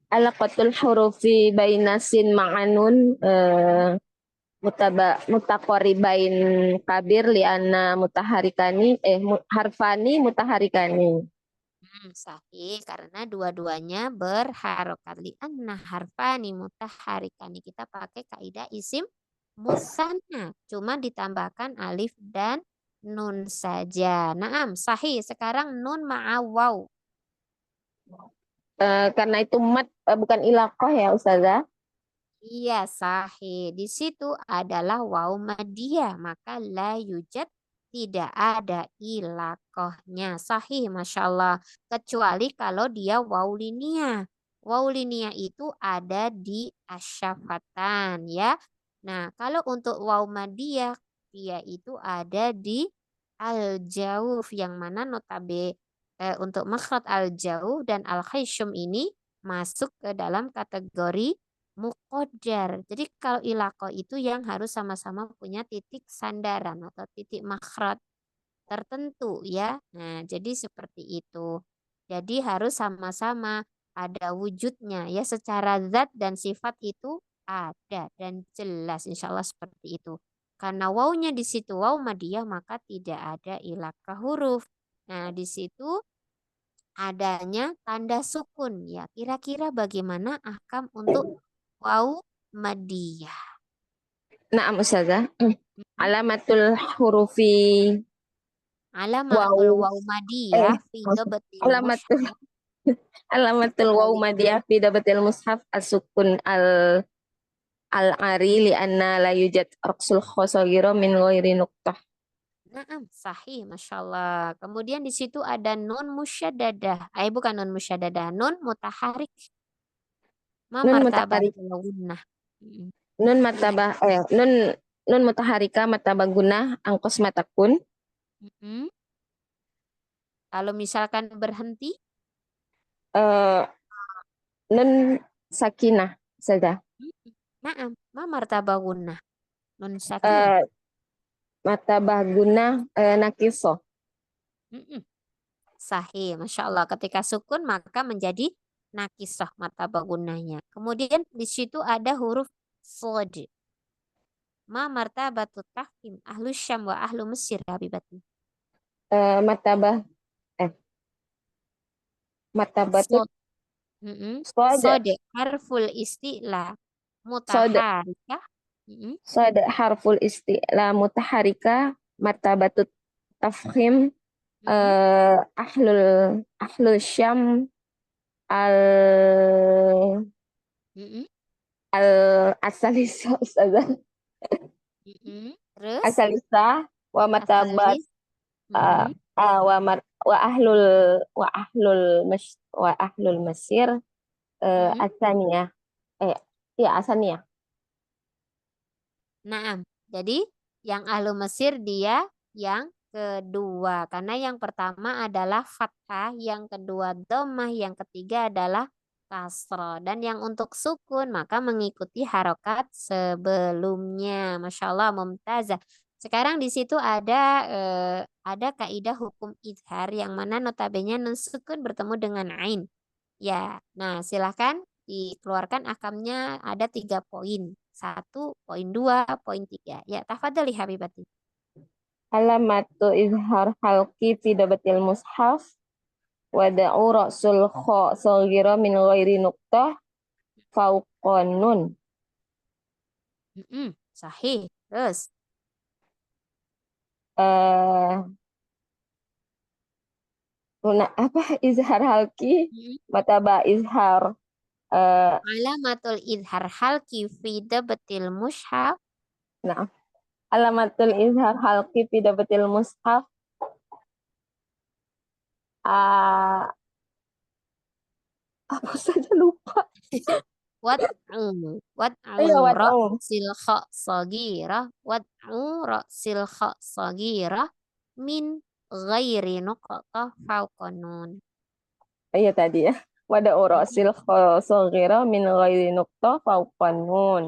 Alaqatul hurufi bainasin ma'anun mutaqoribain kabir li'anna harfani mutaharikani. Sahih karena dua-duanya berharokat li'anna harfani mutaharikani. Kita pakai kaidah isim musanna, cuma ditambahkan alif dan nun saja. Naam, sahih. Sekarang nun ma'awaw. Karena itu mat bukan ilaqah ya Ustazah. Iya, sahih. Di situ adalah waw madiyah, maka la yujad, tidak ada ilakohnya. Sahih, Masya Allah. Kecuali kalau dia waw liniyah. Waw liniyah itu ada di asyafatan, ya. Nah, kalau untuk waw madiyah, dia itu ada di al-jawf, yang mana untuk makhraj al-jawf dan al-khayshum ini masuk ke dalam kategori muqaddar. Jadi kalau ilaqah itu yang harus sama-sama punya titik sandaran atau titik makhraj tertentu ya. Nah, jadi seperti itu. Jadi harus sama-sama ada wujudnya ya, secara zat dan sifat itu ada dan jelas insya Allah seperti itu. Karena wawunya di situ waw madiyah maka tidak ada ilaqah huruf. Nah, di situ adanya tanda sukun ya. Kira-kira bagaimana ahkam untuk waw madiyah? Naam Ustazah. Mhm. Alamatul hurufi Alamatul waw. waw madiyah fi dabatil Alamatul mushaf. alamatul waw madiyah fi dabatil mushaf asukun al-ari li'anna la yujad raqsul khosagiro min ghairi nuqtah. Naam, sahih, masya Allah. Kemudian di situ ada nun musyaddadah. Bukan nun musyaddadah, nun mutaharik. Ma Nun martabatul mutaharik, gunnah. Mm. nun martabah, nun mutaharika martabah gunah angkos matakun. Mm-mm. Kalau misalkan berhenti, eh, nun sakinah saja. naam, ma martabah gunnah. Nun sakinah. Martabah gunah nakiso. Mm-mm. Sahih, masya Allah. Ketika sukun maka menjadi nakisah martabah gunnahnya. Kemudian di situ ada huruf sod. Ma martabatut tahkim ahlu Syam wa ahlu Mesir habibati. Martabah martabatut Sod. Mm-mm. sod Sode harful isti'la sod mutaharikah. Mm-mm. sod harful isti'la mutaharika martabatut tafkhim Mm-mm. ahlul ahlul syam al Mm-mm. al asalisa ustazah Mm-mm. Terus asalisa wa martabat asalis. Mm-mm. wa ahlul Mesir Mm-mm. asaniyah ya asaniyah. Naam. Jadi yang ahlu Mesir dia yang kedua. Karena yang pertama adalah fathah, yang kedua dhammah, yang ketiga adalah kasroh. Dan yang untuk sukun maka mengikuti harokat sebelumnya. Masya Allah, mumtazah. Sekarang di situ ada kaidah hukum idhar yang mana notabene nun sukun bertemu dengan ain. Ya, nah silahkan dikeluarkan akamnya ada 3 poin. 1, poin 2, poin 3. Ya, tafadhali Habibati. Alamatu izhar halki fi dabatil mushaf wada'u ra'sul kha saghira min ghairi nuqtah fauqan nun. Sahih. Terus. Apa izhar halki Mm-mm. mataba izhar Alamatul idhar halki fi dabatil mushaf. nah alamatul izhar halki fi dabatil mushaf apa saja lupa. Wad'u Iya wad'u wad'u ra'sil kha saghirah wad'u ra'sil kha saghirah min ghairi nuqtah fawqa nun. iya tadi ya wada'u ra'sil kha saghira min ghairi nuqtah fauqan nun.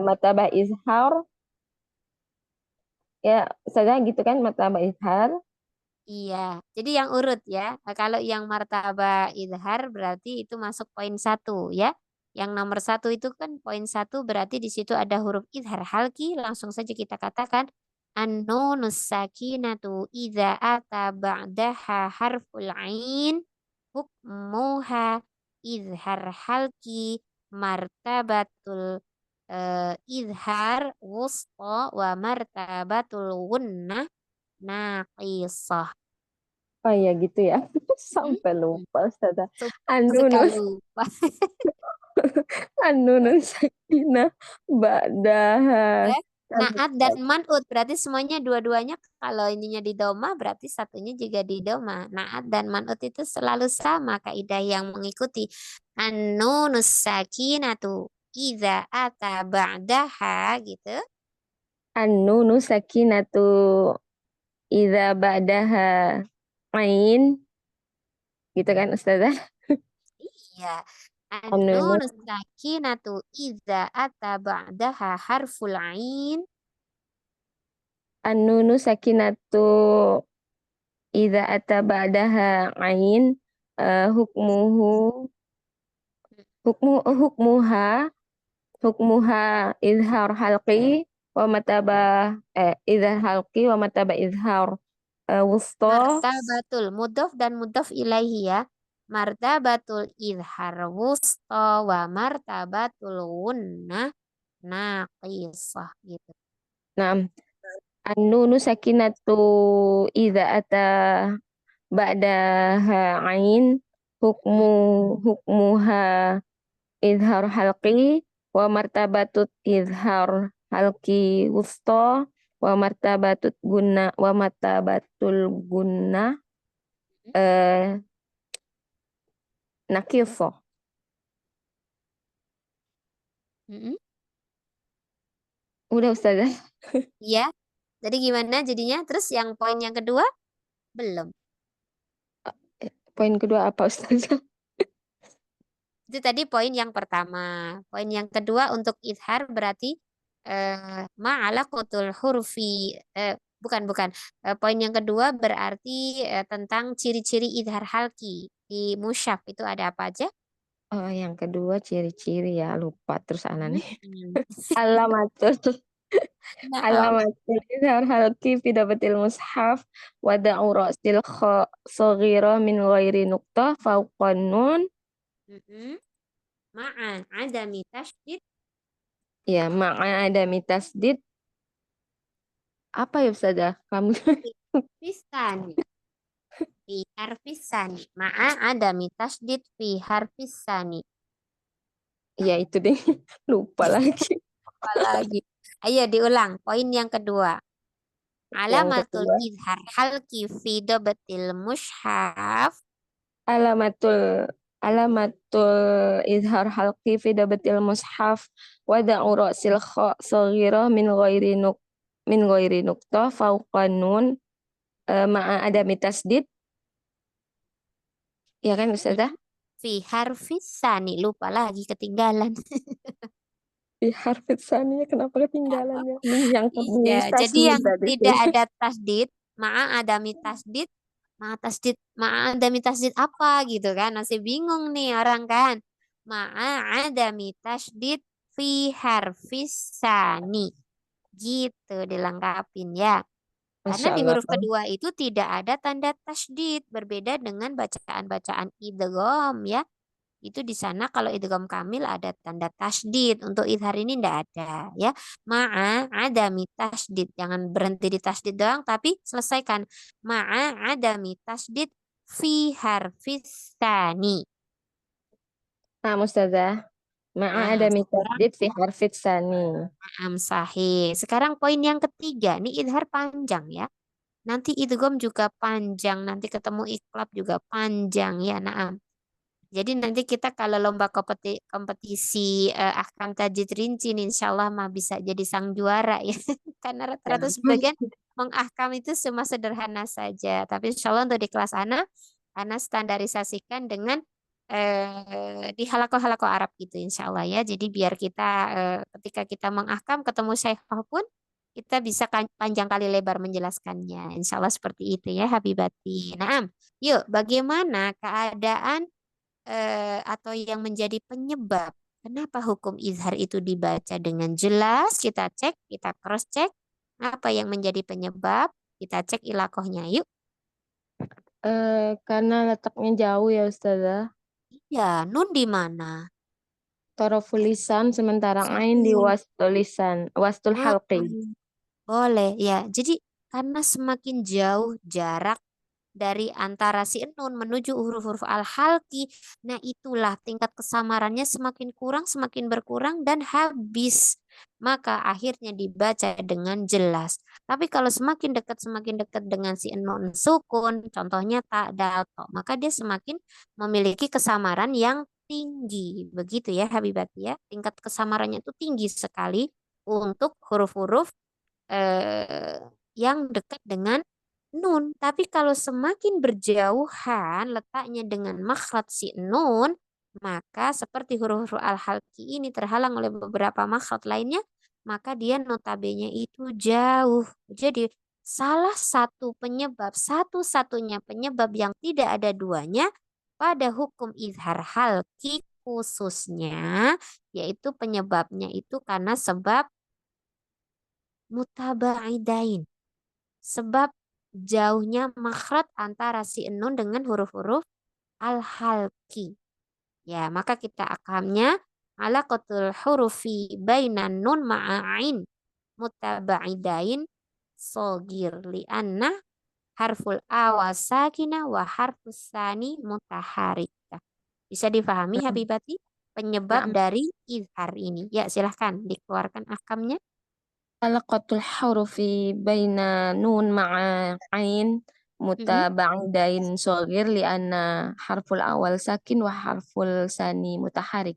Matabah izhar ya saja gitu kan matabah izhar. Iya, jadi yang urut ya. Nah, kalau yang martabah idhar berarti itu masuk poin 1 ya. Yang nomor 1 itu kan poin 1 berarti di situ ada huruf idhar halki. Langsung saja kita katakan an-nunus sakinatu idza ata ba'daha harful ain hukmuha idhar halki martabatul idhar wusta wa martabatul gunnah naqisah. Oh ya gitu ya. Hmm? Sampai lupa Ustazah. Suka Anunus lupa. anunus sakinah ba'daha. Ya. Naat dan man'ut berarti semuanya dua-duanya kalau ininya di doma berarti satunya juga di doma. Naat dan man'ut itu selalu sama kaidah yang mengikuti an-nunus sakinatu idza ata ba'daha gitu. An-nunu sakinatu idza ba'daha ain gitu kan Ustazah? Ya. An-nunu An-nun sakinatu idza ata ba'daha harful ain. an-nunu sakinatu idza ata ba'daha ain hukmuhu hukmuha izhar halqi wa mataba izhar halqi wa mataba izhar wusta. Martabatul mudhof dan mudhof ilaihi ya. Martabatul idhar wusta wa martabatul gunnah naqisah gitu. Nah, an-nunu sakinatu idza ata ba'daha ain hukmuha izhar halqi wa martabatut izhar halqi wusta wa martabatul gunna eh nakifah. Mm-mm. Udah Ustazah. Ya. Jadi gimana jadinya? Terus yang poin yang kedua belum. Poin kedua apa Ustazah? Itu tadi poin yang pertama. Poin yang kedua untuk idhar berarti ma'alaqatul hurfi bukan. Poin yang kedua berarti tentang ciri-ciri idhar halki di musyaf itu ada apa aja? Oh, yang kedua ciri-ciri ya, lupa terus aneh. Hmm. Alamatul Nah, alamatul izhar halqi fi dabatil mushaf wada'u ra'sil saghira min ghairi nuqtah fawqan nun. Ma'a adami tasydid Ya, ma'a ada tasdid. Apa ya Ustazah? Kamu fisani. Fi harfis sani. Ma'a adami tasydid fi harfis sani. ya itu deh. Lupa lagi. Apa lagi? Ayo diulang. Poin yang kedua. Yang Alamatul kedua, izhar halki fi dabatil mushaf. alamatul alamatul izhar halqi fi dabatil mushaf wada'u ra'sil saghira min ghairi nuqtah fawqan nun ma'a adami tasdid. Ya kan Ustazah? Fi harfis sani. Lupa lagi ketinggalan. Di harfit saninya kenapa ketinggalannya? Nih yang Iya, bisa jadi sih yang berarti. tidak ada tasdid, ma'a adami tasdid, ma'a adami tasdid apa gitu kan? Masih bingung nih orang kan. Ma'a adami tasdid fi harfis sani. Gitu dilengkapin ya. Karena Masya di Allah. huruf kedua itu tidak ada tanda tasdid, berbeda dengan bacaan-bacaan idgham ya. Itu di sana kalau idgham kamil ada tanda tasdid. Untuk idhar ini tidak ada ya. Ma'a adami tasdid. Jangan berhenti di tasdid doang tapi selesaikan. Ma'a adami tasdid fi harfis tsani. Nah, Ustazah, ma'a Nah, adami sekarang tasdid fi harfit sani. sahih. Sekarang poin yang ketiga. Ini idhar panjang ya. Nanti idgham juga panjang. Nanti ketemu iqlab juga panjang ya. Naam. Jadi nanti kita kalau lomba kompetisi ahkam tajwid rinci nih, insya Allah mah bisa jadi sang juara ya. Karena rata-rata sebagian mengahkam itu cuma sederhana saja. Tapi insya Allah untuk di kelas Ana standarisasikan dengan di halaqah-halaqah Arab gitu insya Allah ya. Jadi biar kita ketika kita mengahkam ketemu syekhah pun kita bisa panjang kali lebar menjelaskannya. Insya Allah seperti itu ya Habibati. Nah, yuk bagaimana keadaan atau yang menjadi penyebab kenapa hukum izhar itu dibaca dengan jelas, kita cek, kita cross check apa yang menjadi penyebab, kita cek ilakohnya yuk. Karena letaknya jauh ya Ustazah. Ya, nun di mana? Taraful lisan sementara ain di Sukun. wastul Ah, halqi. boleh ya. Jadi karena semakin jauh jarak dari antara si nun menuju huruf-huruf al-halqi. Nah, itulah tingkat kesamarannya semakin kurang, semakin berkurang dan habis. Maka akhirnya dibaca dengan jelas. Tapi kalau semakin dekat dengan si nun sukun, contohnya ta, dal, to, maka dia semakin memiliki kesamaran yang tinggi. Begitu ya Habibati ya. Tingkat kesamarannya itu tinggi sekali untuk huruf-huruf eh, yang dekat dengan nun. Tapi kalau semakin berjauhan letaknya dengan makhraj si nun, Maka seperti huruf-huruf al-halqi ini terhalang oleh beberapa makhraj lainnya, maka dia notabene itu jauh. Jadi salah satu penyebab, satu-satunya penyebab yang tidak ada duanya pada hukum izhar halqi khususnya, yaitu penyebabnya itu karena sebab mutabaidain. Sebab jauhnya makhraj antara si nun dengan huruf-huruf al-halqi. Ya, maka kita akamnya alaqatul hurufi bainan nun ma'ain mutabaidain sogir li'anna harful awal sakinah wa harfus sani mutaharikah. Bisa difahami Na'am. Habibati penyebab Na'am. dari izhar ini? Ya, silahkan dikeluarkan akamnya. Alaqatul hurufi baina nun ma'a ain mutabaidain shagir li'anna harful awal sakin wa harful sani mutaharik.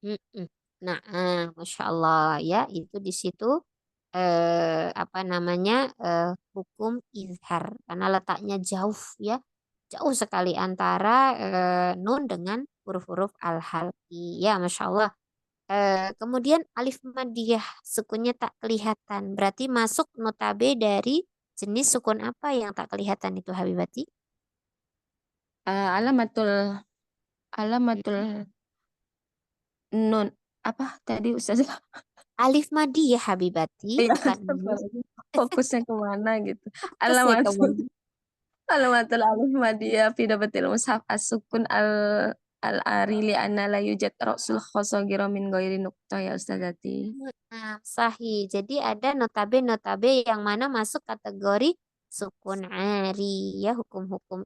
Mm-mm. Nah, Masya Allah ya, itu di situ apa namanya hukum izhar karena letaknya jauh ya, jauh sekali antara nun dengan huruf-huruf al-halqi ya, Masya Allah. Kemudian alif madiyah sukunnya tak kelihatan, berarti masuk notabe dari jenis sukun apa yang tak kelihatan itu Habibati? Alamatul Mm. nun apa tadi Ustazah? Alif madiyah Habibati, Iya, bukan nun. fokusnya kemana gitu. Kesnya Alamatul kemana? alamatul alif madiyah fi dabatil mushaf as-sukun al ari li anna la yujad ra'sul khosagiro min ghairi nuqta ya Ustazati. Nah, sahih. Jadi ada notabe-notabe yang mana masuk kategori sukun ari ya, hukum-hukum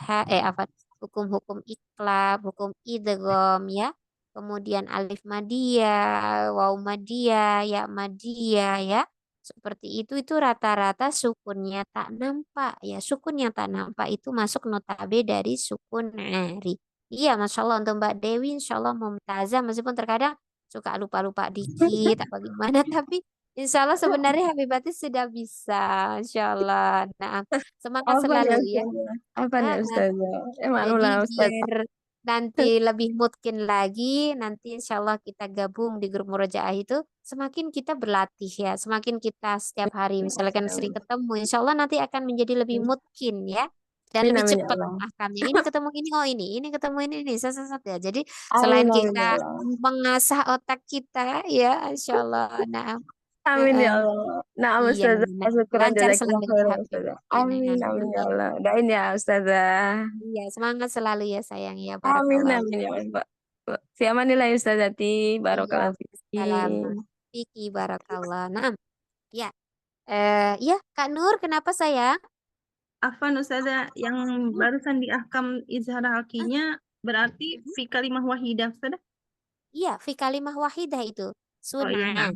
apa hukum-hukum iklab, hukum idgham ya. Kemudian alif madiyah, waw madiyah, ya madiyah ya. Seperti itu rata-rata sukunnya tak nampak ya. Sukun yang tak nampak itu masuk notabe dari sukun ari. Iya, Masya Allah untuk Mbak Dewi, Insya Allah mumtazah meskipun terkadang suka lupa-lupa dikit apa gimana tapi insya Allah sebenarnya Habibati sudah bisa insya Allah. Nah, semangat Apa selalu ya ya. Ustazah? Apa nih Ah, ah. Ustazah? Jadi Maklumlah biar Ustazah. nanti lebih mungkin lagi, nanti insya Allah kita gabung di grup murojaah itu, semakin kita berlatih ya, semakin kita setiap hari misalkan sering Amin, ketemu, insya Allah nanti akan menjadi lebih mungkin ya, dan amin, lebih amin ya cepat Allah. makamnya. Ini ketemu ini ketemu ini, sesat ya. Jadi selain Amin, amin kita ya Allah. mengasah otak kita ya, insya Allah. Nah, Amin ya Allah. Nah, iya, Ustazah, nah, syukuran lancar jazakallah selalu ya khairan Ustazah. Habibati. Amin, amin ya Allah. Doain ya Ustazah. Iya, semangat selalu ya sayang ya, Amin, barakallahu. amin ya Allah. Fi amanillah ya Ustazati. Iya, Barakallahu fiki. salam. Fiki barakallah. Nah, ya. Ya, Kak Nur, kenapa sayang? Afan Ustazah, yang Hmm, barusan di ahkam izhar ah, halkinya berarti mhm. fi kalimah wahidah Ustazah? Iya, fi kalimah wahidah itu. Oh iya, Sunnah. nah.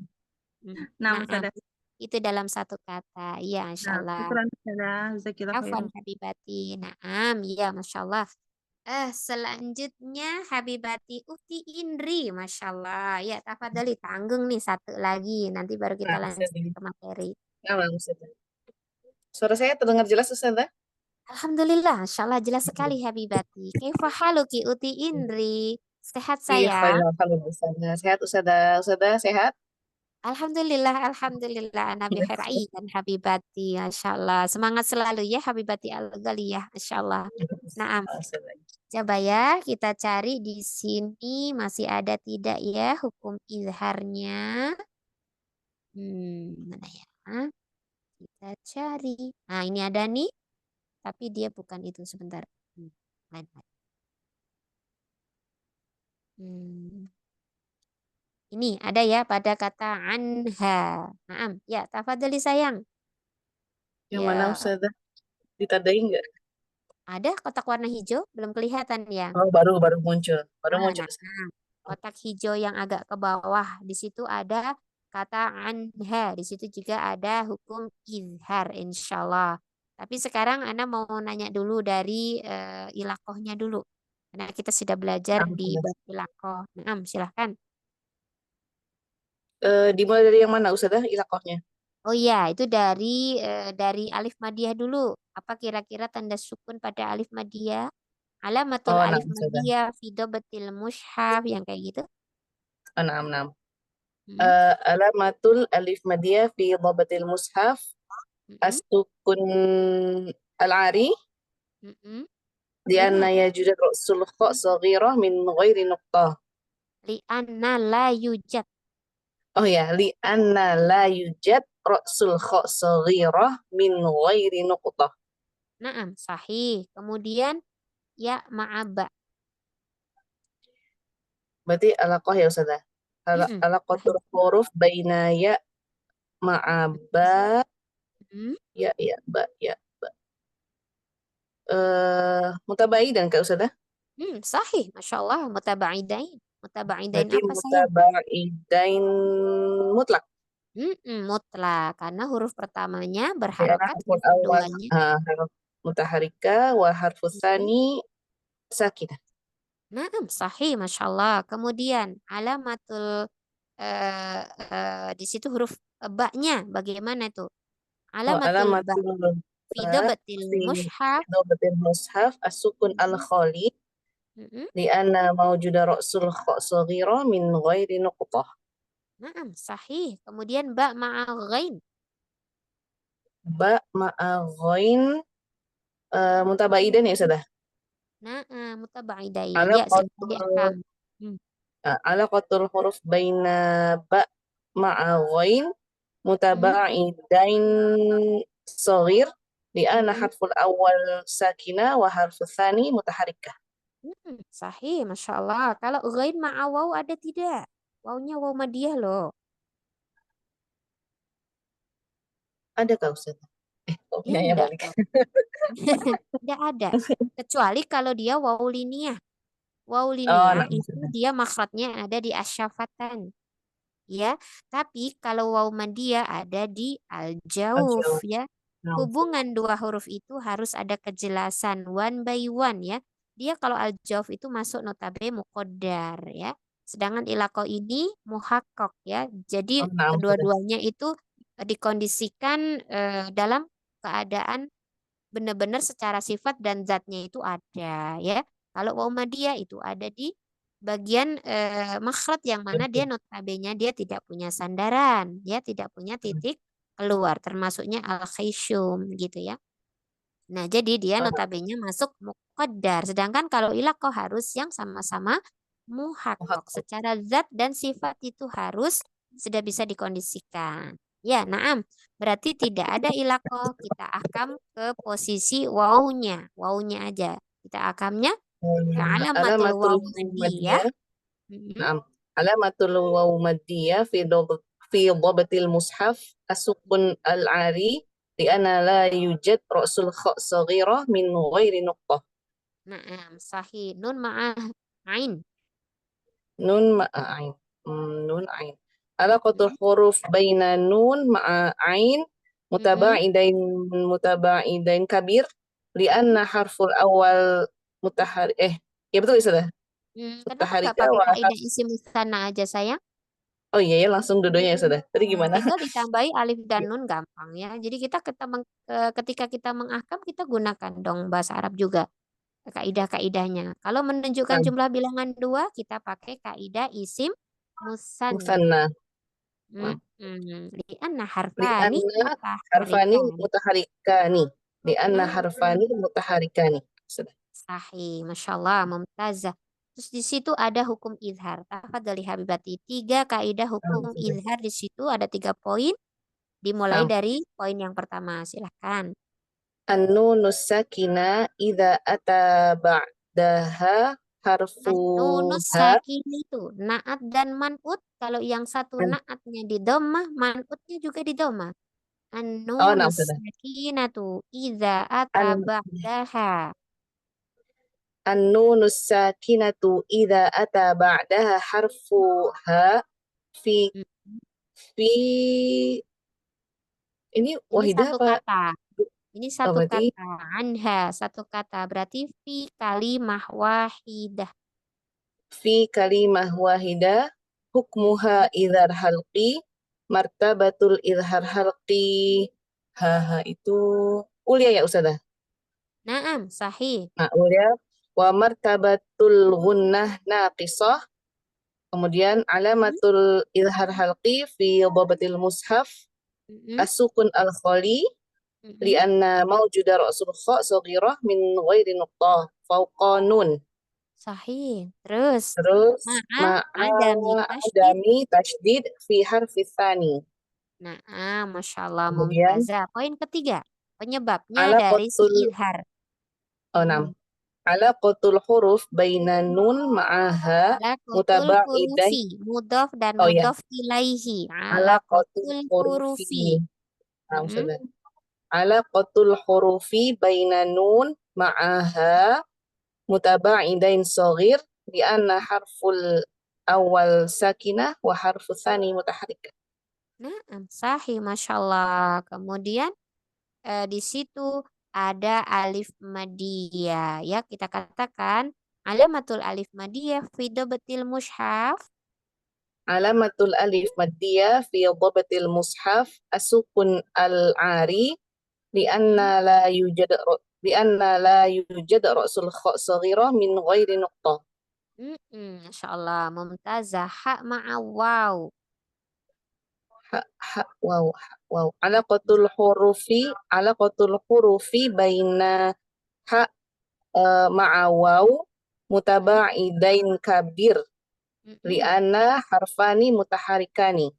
Nah, Nah, Ustazah. itu dalam satu kata. Iya, Masya Nah, Allah. syukuran Ustazah. Jazakillah Afwan khairan. Habibati. Naam, iya, Masya Allah. Selanjutnya Habibati Uti Indri, Masya Allah. Ya, tafadhali tanggung nih satu lagi. Nanti baru kita Nah, lanjut Ustazah. ke materi. Nah, Ustazah. Suara saya terdengar jelas, Ustazah? Alhamdulillah, Masya Allah jelas sekali Habibati. Kaifa haluki Uti Indri? Sehat Iya, sayang? Alhamdulillah, Ustazah. Sehat, Ustazah. Ustazah, sehat? Alhamdulillah, Alhamdulillah. Nabi khair dan Habibati, Masya Allah. Semangat selalu ya Habibati Al-Ghaliyah, Masya Allah. Nah, Ustazah. coba ya kita cari di sini masih ada tidak ya hukum izharnya. Mana ya? Kita cari. Nah, ini ada nih, tapi dia bukan itu sebentar. Lain. Hmm. Ini ada ya pada kata anha. Naam, ya, tafadhali sayang. Yang mana, Ya, Ustazah? Ditandai nggak? ada kotak warna hijau belum kelihatan ya. Oh, baru muncul. Baru muncul, Nah, Ustazah. kotak hijau yang agak ke bawah di situ ada kata anha. Di situ juga ada hukum izhar insyaallah. Tapi sekarang Ana mau nanya dulu dari ilakohnya dulu. Karena kita sudah belajar Nah, di Ustazah. bab ilakoh. Naam, silahkan. Dimulai dari yang mana, Ustazah, ilakohnya? Oh iya, itu dari alif madiyah dulu. Apa kira-kira tanda sukun pada alif madiyah? Alamatul Oh, alif naam sudah. madiyah fi dhabatil mushaf yang kayak gitu. Oh, naam. Hmm. Alamatul alif madiyah fi dhabatil mushaf Mm-mm. as-sukun al-ari Mm-mm. lianna Li'an yajudu ra'sul kha' saghirah min ghairi nuqtah. li'anna la yujad. Oh ya, li'anna la yujad ra'sul kha' saghirah min ghairi nuqtah. Naam, sahih. Kemudian ya ma'aba. Berarti alaqah ya Ustazah. Mm-mm. Alaqatul Sahih. huruf baina ya ma'aba Mm. ya ba ya. Mutabaidan Kak Ustazah. Sahih. Masya Allah. Mutaba'idain. Mutaba'idain Berarti apa sayang? mutabaidain mutlak. Mutlak. Karena huruf pertamanya Karena berharokat, harful yang awal keduanya. harf mutaharika wa harfus tsani sakinah. Naam, sahih. Masya Allah. Kemudian alamatul di situ huruf ba-nya bagaimana tuh? Alamatul ba Alamatul fi ba dhabatil fi mushaf. dhabatil mushaf as-sukun al-khali Mm-mm. li'anna mawjuda ra'sul kha' saghira min ghairi nuqtah. Naam, sahih. Kemudian ba ma'a ghain. Ba ma'a ghain mutabaidan ya Ustazah. Naam, mutaba'idain. Ya, silahkan Alaqatul diakam. Hmm. alaqatul huruf baina ba ma'a ghain Hmm. mutabaidain saghir li'anna Mm-mm. harful awal sakinah wa harful tsani mutaharikah. Sahih, Masya Allah. Kalau ghain ma'a waw ada tidak? Wawnya waw madiyah loh. Ada Kak Ustazah? Oh, Ya, ya enggak balik. dong. Enggak ada. Kecuali kalau dia waw liniyah. Waw Oh, liniyah nah, itu Ustazah. dia makhrajnya ada di asyafatan. Ya, tapi kalau waw madiyah ada di Al-Jawa. al-jauf ya. Nah, Hubungan dua huruf itu harus ada kejelasan one by one ya. Dia kalau al-jauf itu masuk notabe muqaddar ya. Sedangkan ilaqah ini muhakkak ya. Jadi nah, Ustazah. kedua-duanya itu dikondisikan dalam keadaan benar-benar secara sifat dan zatnya itu ada ya. Kalau waw madiyah itu ada di bagian makhraj yang mana dia notabene dia tidak punya sandaran, dia tidak punya titik keluar termasuknya al khayshum gitu ya. Nah, jadi dia notabene masuk muqaddar. Sedangkan kalau ilaqah harus yang sama-sama muhakkak. Secara zat dan sifat itu harus sudah bisa dikondisikan. Ya, naam. Berarti tidak ada ilaqah. Kita akam ke posisi wawunya. Wawunya aja. Kita akamnya ke alamatul Alamatul waw madiyah. madiyah. Nah, alamatul waw madiyah fi dhabatil mushaf as-sukun al-ari li'anna la yujad ra'sul kha' saghirah min ghairi nuqtah. Naam, sahih. Nun ma'ah ain. Nun ma'ain. Nun ain. Alaqatul huruf baina nun ma'ain mutabaidain kabir li'anna harful awal mutahari ya betul Ustazah. Kenapa nggak pakai kaidah isim musanna aja sayang? Oh iya ya langsung dua-duanya ya Ustazah. Tadi gimana? Tinggal ditambahi alif dan nun gampang ya. Jadi ketika kita mengahkam kita gunakan dong bahasa Arab juga kaidah-kaidahnya. Kalau menunjukkan Nah, jumlah bilangan dua kita pakai kaidah isim musanna. musanna. Li'anna harfani Li'anna harfani mutaharikani. Li'anna harfani mutaharikani. Sudah. Sahih, Masya Allah, mumtazah. Terus di situ ada hukum izhar. Tafadhali Habibati. 3 kaidah hukum izhar di situ ada 3 poin. Dimulai dari poin yang pertama. Silahkan. An-nunus sakina idza ata ba'daha Nunus harfuha. sakin itu naat dan man'ut. Kalau yang satu naatnya di dhammah, man'utnya juga di dhammah. Oh, nah, An-nunus sudah. sakinatu idza ata ba'daha. An-nunus sakinatu idza ata ba'daha harfuha fi fi ini Ini wahidah satu apa? kata. Ini satu berarti kata. Anha, satu kata. Berarti fi kalimah wahidah. fi kalimah wahidah hukmuha idhar halqi martabatul idhar halqi haha itu ulia ya Ustazah. Naam, sahih. Nah, ulia Wa martabatul gunnah naqisah. Kemudian alamatul izhar halqi fi dhabatil mushaf Mm-mm. as-sukun al-khali Mm-mm. lianna mawjuda ra'sul kha saghirah min ghairi nuqtah fawqa nun. Sahih. Terus Terus ma'a adami tasydid. adami tasydid fi harfi tsani. Nah, Masya Allah, Kemudian Mumtazah. Poin ketiga, penyebabnya ala dari si qatul izhar. enam. Alaqatul huruf baina nun ma'aha Alaqatul mutaba'idain. hurufi, mudhof dan Oh ya, mudhof ilaihi. alaqatul Alaqatul hurufi. hurufi. Nah, Mm-mm. sudah. Alaqatul hurufi baina nun ma'aha mutaba'idain shaghir di anna harful awal sakinah wa harfu tsani mutaharrik. Nah, sahih, Masya Allah. Kemudian di situ ada alif madiyah. Ya, kita katakan alamatul alif madiyah fi betil mushaf. Alamatul alif maddiyah fi dhabatil mushaf asukun al-ari lianna la yujad ra'sul kha saghirah min ghairi nuqtah. Masya Allah. Mumtazah. Ha ma'a waw. Wow. Alaqatul hurufi baina ha ma'a waw mutaba'idain kabir li'anna harfani mutaharikani.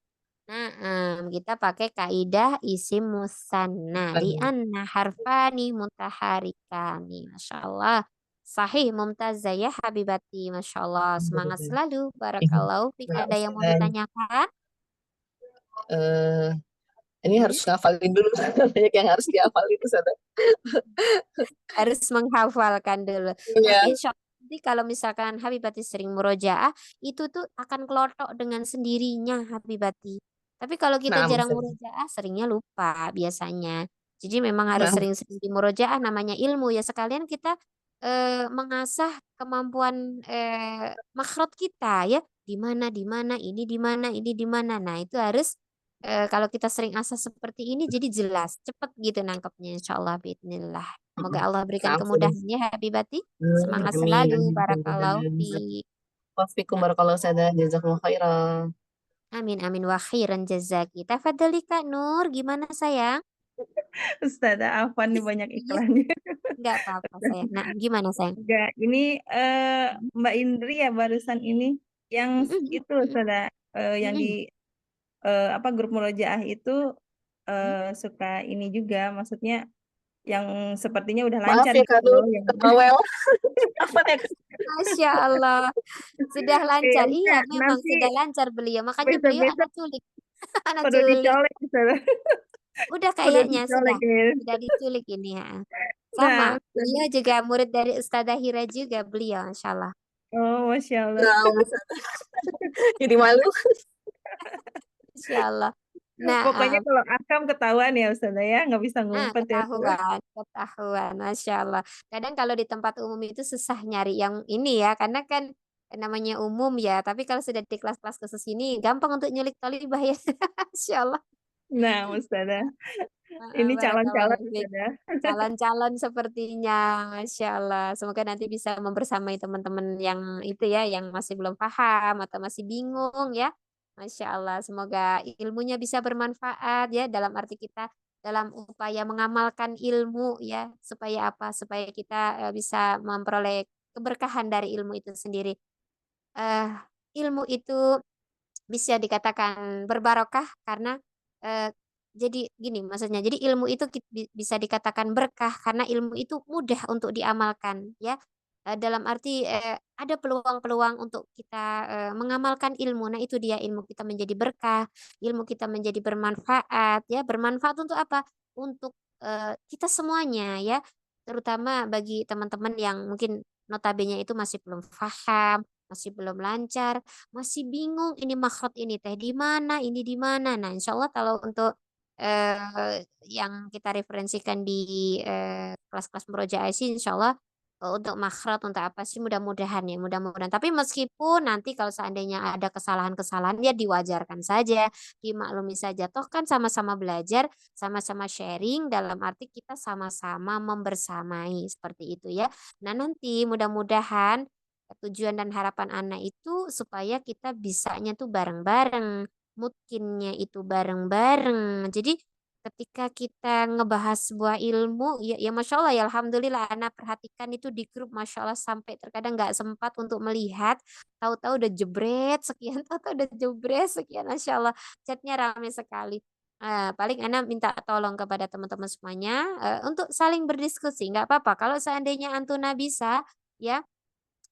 Kita pakai kaidah isim musanna. Li'anna harfani mutaharikani. Masya Allah. Sahih, Mumtazah ya Habibati. Masya Allah. Semangat selalu. Barakallahu fik. Ada yang mau ditanyakan? Ini harus ngafalin dulu. Banyak yang harus dihafalin Ustazah. Harus menghafalkan dulu. Iya. Nanti insya Allah nanti kalau misalkan Habibati sering murojaah, itu tuh akan kelotok dengan sendirinya Habibati. Tapi kalau kita Nah, jarang Ustazah. murojaah, seringnya lupa biasanya. Jadi memang harus Nah, sering-sering di murojaah, namanya ilmu ya. Sekalian kita mengasah kemampuan makhraj kita ya. Di mana, ini di mana, ini di mana. Nah, itu harus kalau kita sering asah seperti ini jadi jelas, cepat gitu nangkepnya insyaallah bismillah. Semoga Allah berikan nah, kemudahan ya Habibati. Semangat amin. selalu. Barakallahu fiik. Wafikum Nah, barakallahu Ustazah. Jazakumullah khairan. amin amin wa khairan jazaki. Tafadhali Kak Nur, gimana sayang? Ustazah Afwan nih banyak Iya, iklannya. enggak apa-apa sayang. Nah, gimana sayang? Enggak, ini Mbak Indri ya barusan ini yang itu Ustazah yang di apa grup murojaah itu suka ini juga, maksudnya yang sepertinya udah Maaf lancar ya gitu Kak Nur, loh, yang bawel. Apa nih? Masya Allah. Sudah lancar. Iya, enggak, memang nanti sudah lancar beliau. Makanya beliau besok-besok anak culik. Anak perlu culik. dicolek Ustazah. Udah Perlu kayaknya dicolek ya. sudah diculik ini ya. Nah, Sama, beliau juga murid dari Ustazah Hira juga beliau, Masya Allah. oh Masya Allah. Nah, Ustazah. Jadi malu. Masya Allah. Nah, Pokoknya kalau akam ketahuan ya Ustazah ya, nggak bisa ngumpet ya Ustazah. ketahuan, Masya Allah. Kadang kalau di tempat umum itu susah nyari yang ini ya, karena kan namanya umum ya. Tapi kalau sudah di kelas-kelas khusus ini, gampang untuk nyulik tolibah ya. Masya Allah. Nah Ustazah, ini calon-calon Barakallahu fiik. Ustazah. Calon-calon sepertinya, Masya Allah. Semoga nanti bisa membersamai teman-teman yang itu ya, yang masih belum paham atau masih bingung ya. Masya Allah. Semoga ilmunya bisa bermanfaat ya, dalam arti kita dalam upaya mengamalkan ilmu ya, supaya apa? Supaya kita bisa memperoleh keberkahan dari ilmu itu sendiri. Eh, ilmu itu bisa dikatakan berbarokah karena eh, jadi gini maksudnya, jadi ilmu itu bisa dikatakan berkah karena ilmu itu mudah untuk diamalkan ya. Dalam arti ada peluang-peluang untuk kita mengamalkan ilmu. Nah, itu dia ilmu kita menjadi berkah, ilmu kita menjadi bermanfaat ya. Bermanfaat untuk apa? Untuk kita semuanya ya, terutama bagi teman-teman yang mungkin notabene itu masih belum paham, masih belum lancar, masih bingung ini makhraj ini teh di mana, ini di mana. Nah, insya Allah kalau untuk yang kita referensikan di kelas-kelas murojaah sih, insya Allah untuk makhraj, untuk apa sih, mudah-mudahan ya, mudah-mudahan. Tapi meskipun nanti kalau seandainya ada kesalahan-kesalahan ya diwajarkan saja, dimaklumi saja. Toh kan sama-sama belajar, sama-sama sharing dalam arti kita sama-sama membersamai seperti itu ya. Nah, nanti mudah-mudahan tujuan dan harapan anak itu supaya kita bisanya tuh bareng-bareng, mungkinnya itu bareng-bareng. Jadi ketika kita ngebahas sebuah ilmu, ya Masya Allah, ya Alhamdulillah, anak perhatikan itu di grup, Masya Allah, sampai terkadang nggak sempat untuk melihat, tahu-tahu udah jebret sekian, tahu-tahu udah jebret sekian, Masya Allah, chatnya ramai sekali. Paling anak minta tolong kepada teman-teman semuanya untuk saling berdiskusi, nggak apa-apa. Kalau seandainya Antuna bisa, ya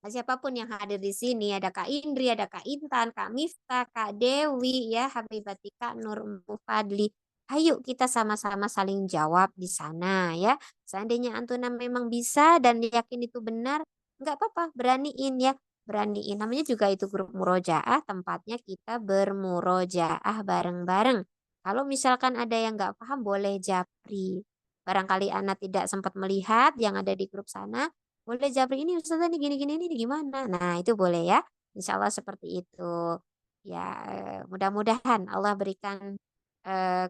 siapapun yang hadir di sini, ada Kak Indri, ada Kak Intan, Kak Miftah, Kak Dewi, ya Habibati, Kak Nur Mufadli. Ayo kita sama-sama saling jawab di sana ya. Seandainya Antuna memang bisa dan yakin itu benar, nggak apa-apa, beraniin ya. Beraniin. Namanya juga itu grup murojaah, tempatnya kita bermurojaah bareng-bareng. Kalau misalkan ada yang nggak paham, boleh japri. Barangkali Ana tidak sempat melihat yang ada di grup sana, boleh japri, ini Ustazah ini gini-gini ini gimana. Nah, itu boleh ya. Insya Allah seperti itu. Ya, mudah-mudahan Allah berikan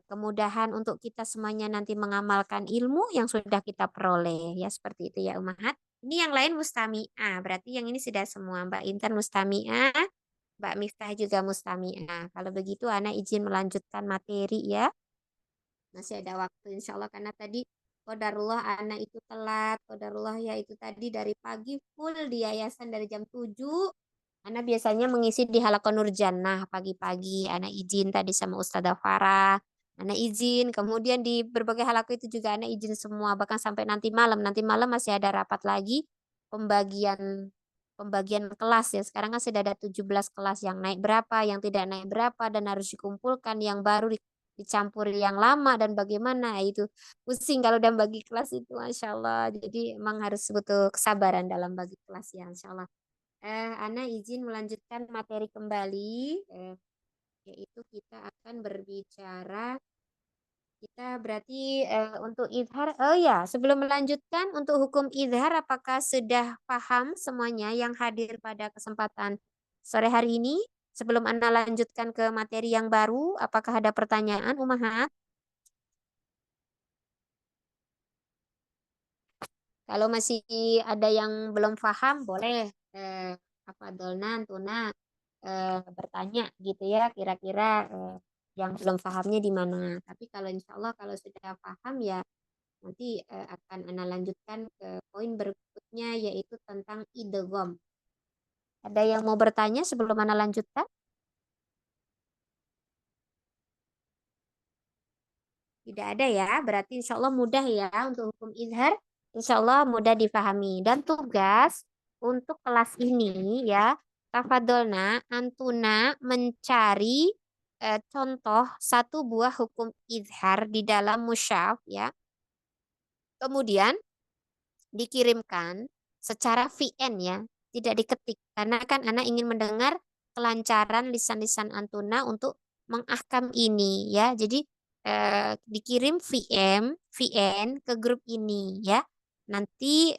kemudahan untuk kita semuanya nanti mengamalkan ilmu yang sudah kita peroleh. Ya, seperti itu ya, Umahat. Ini yang lain mustami'ah. Berarti yang ini sudah semua. Mbak Intan mustami'ah, Mbak Miftah juga mustami'ah. Kalau begitu, Ana izin melanjutkan materi ya. Masih ada waktu insya Allah, karena tadi qadarullah anak itu telat. Qadarullah ya itu tadi dari pagi full di yayasan dari jam 7. Anak biasanya mengisi di Halaqah Nur Jannah pagi-pagi. Anak izin tadi sama Ustazah Farah. Anak izin. Kemudian di berbagai halaqah itu juga anak izin semua. Bahkan sampai nanti malam. Nanti malam masih ada rapat lagi. Pembagian pembagian kelas ya. Sekarang kan sudah ada 17 kelas, yang naik berapa, yang tidak naik berapa, dan harus dikumpulkan yang baru dicampur yang lama dan bagaimana. Itu pusing kalau udah bagi kelas itu, Masya Allah. Jadi emang harus butuh kesabaran dalam bagi kelas ya, Insya Allah. Ana izin melanjutkan materi kembali, yaitu kita akan berbicara, kita berarti untuk izhar. Oh ya, sebelum melanjutkan untuk hukum izhar, apakah sudah paham semuanya yang hadir pada kesempatan sore hari ini? Sebelum Ana lanjutkan ke materi yang baru, apakah ada pertanyaan, Umahat? Kalau masih ada yang belum paham, boleh apa Dolna, Tuna bertanya gitu ya, kira-kira yang belum pahamnya di mana. Tapi kalau insya Allah kalau sudah paham ya nanti akan Ana lanjutkan ke poin berikutnya, yaitu tentang idgham. Ada yang mau bertanya sebelum Ana lanjutkan? Tidak ada ya, berarti insya Allah mudah ya untuk hukum izhar. Insya Allah mudah dipahami. Dan tugas untuk kelas ini ya, tafadolna, Antuna mencari contoh satu buah hukum izhar di dalam musyaf ya. Kemudian dikirimkan secara VN ya, tidak diketik. Karena kan anak ingin mendengar kelancaran lisan-lisan Antuna untuk mengahkam ini ya. Jadi dikirim VN ke grup ini ya. Nanti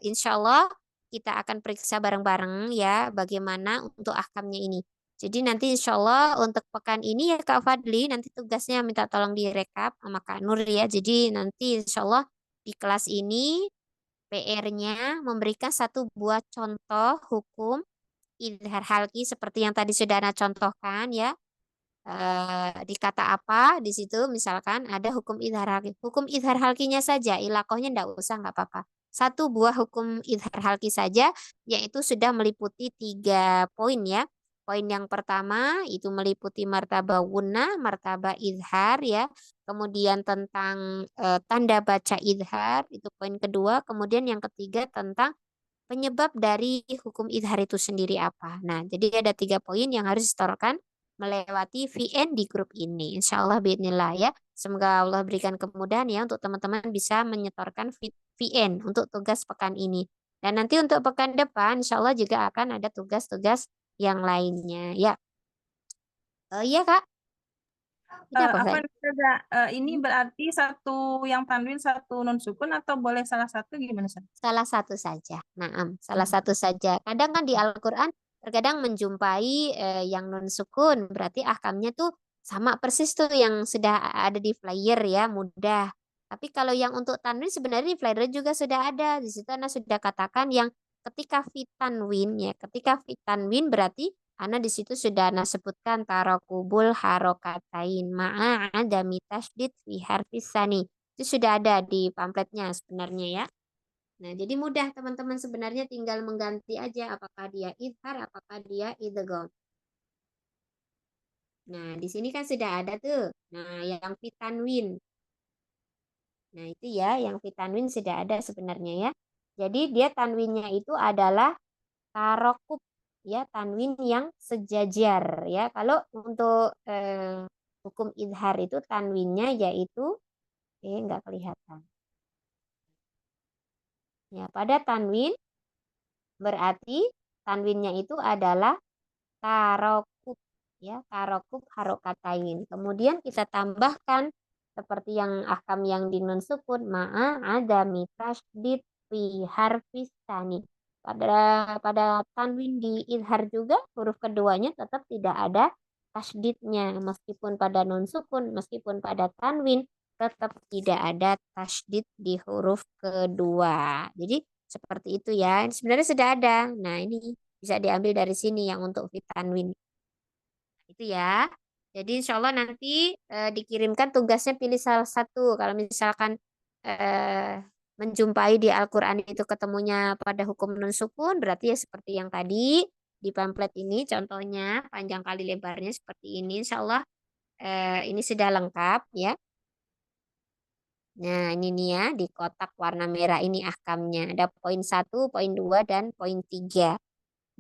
insya Allah kita akan periksa bareng-bareng ya bagaimana untuk ahkamnya ini. Jadi nanti insya Allah untuk pekan ini ya Kak Fadli, nanti tugasnya minta tolong direkap sama Kak Nur ya. Jadi nanti insya Allah di kelas ini PR-nya memberikan satu buah contoh hukum idhar halki seperti yang tadi sudah Ana contohkan ya. Di kata apa di situ misalkan ada hukum idhar halki. Hukum idhar halkinya saja, ilakohnya ndak usah, nggak apa-apa. Satu buah hukum idhar halki saja, yaitu sudah meliputi 3 poin ya. Poin yang pertama itu meliputi martaba guna, martaba idhar ya. Kemudian tentang tanda baca idhar, itu poin kedua. Kemudian yang ketiga tentang penyebab dari hukum idhar itu sendiri apa. Nah, jadi ada 3 poin yang harus disetorkan melewati VN di grup ini. Insya Allah bismillah ya. Semoga Allah berikan kemudahan ya untuk teman-teman bisa menyetorkan VN untuk tugas pekan ini. Dan nanti untuk pekan depan insya Allah juga akan ada tugas-tugas yang lainnya ya. Iya Kak. Ini apa Apa Kak? Ustazah, ini berarti satu yang tanwin, satu non sukun atau boleh salah satu gimana, Ustaz? Salah satu saja. Naam, salah satu saja. Kadang kan di Al-Quran terkadang menjumpai yang non sukun, berarti ahkamnya tuh sama persis tuh yang sudah ada di flyer ya, mudah. Tapi kalau yang untuk tanwin sebenarnya di flyer juga sudah ada. Di situ Ana sudah katakan yang ketika fitanwin ya, ketika fitanwin berarti Ana di situ sudah Ana sebutkan tarakubul harokatain ma'a adami tasydid fi harfis sani. Itu sudah ada di pamfletnya sebenarnya ya. Nah, jadi mudah teman-teman sebenarnya tinggal mengganti aja apakah dia idhar, apakah dia idgham. Nah, di sini kan sudah ada tuh. Nah, yang fitanwin. Nah, itu ya yang fitanwin sudah ada sebenarnya ya. Jadi dia tanwinnya itu adalah tarokub ya, tanwin yang sejajar ya. Kalau untuk hukum idhar itu tanwinnya yaitu nggak kelihatan. Ya, pada tanwin berarti tanwinnya itu adalah tarokub ya, tarokub harokatain. Kemudian kita tambahkan seperti yang ahkam yang di nun sukun ma'a adami tasydid fi harfis tsani. Pada tanwin di idhar juga huruf keduanya tetap tidak ada tasydidnya, meskipun pada nun sukun, meskipun pada tanwin tetap tidak ada tasydid di huruf kedua. Jadi seperti itu ya. Sebenarnya sudah ada. Nah, ini bisa diambil dari sini yang untuk fitanwin. Itu ya. Jadi insya Allah nanti dikirimkan tugasnya pilih salah satu. Kalau misalkan menjumpai di Al-Quran itu ketemunya pada hukum nun sukun, berarti ya seperti yang tadi di pamflet ini contohnya panjang kali lebarnya seperti ini. Insya Allah ini sudah lengkap ya. Nah, ini nih ya di kotak warna merah ini ahkamnya. Ada poin 1, poin 2, dan poin 3.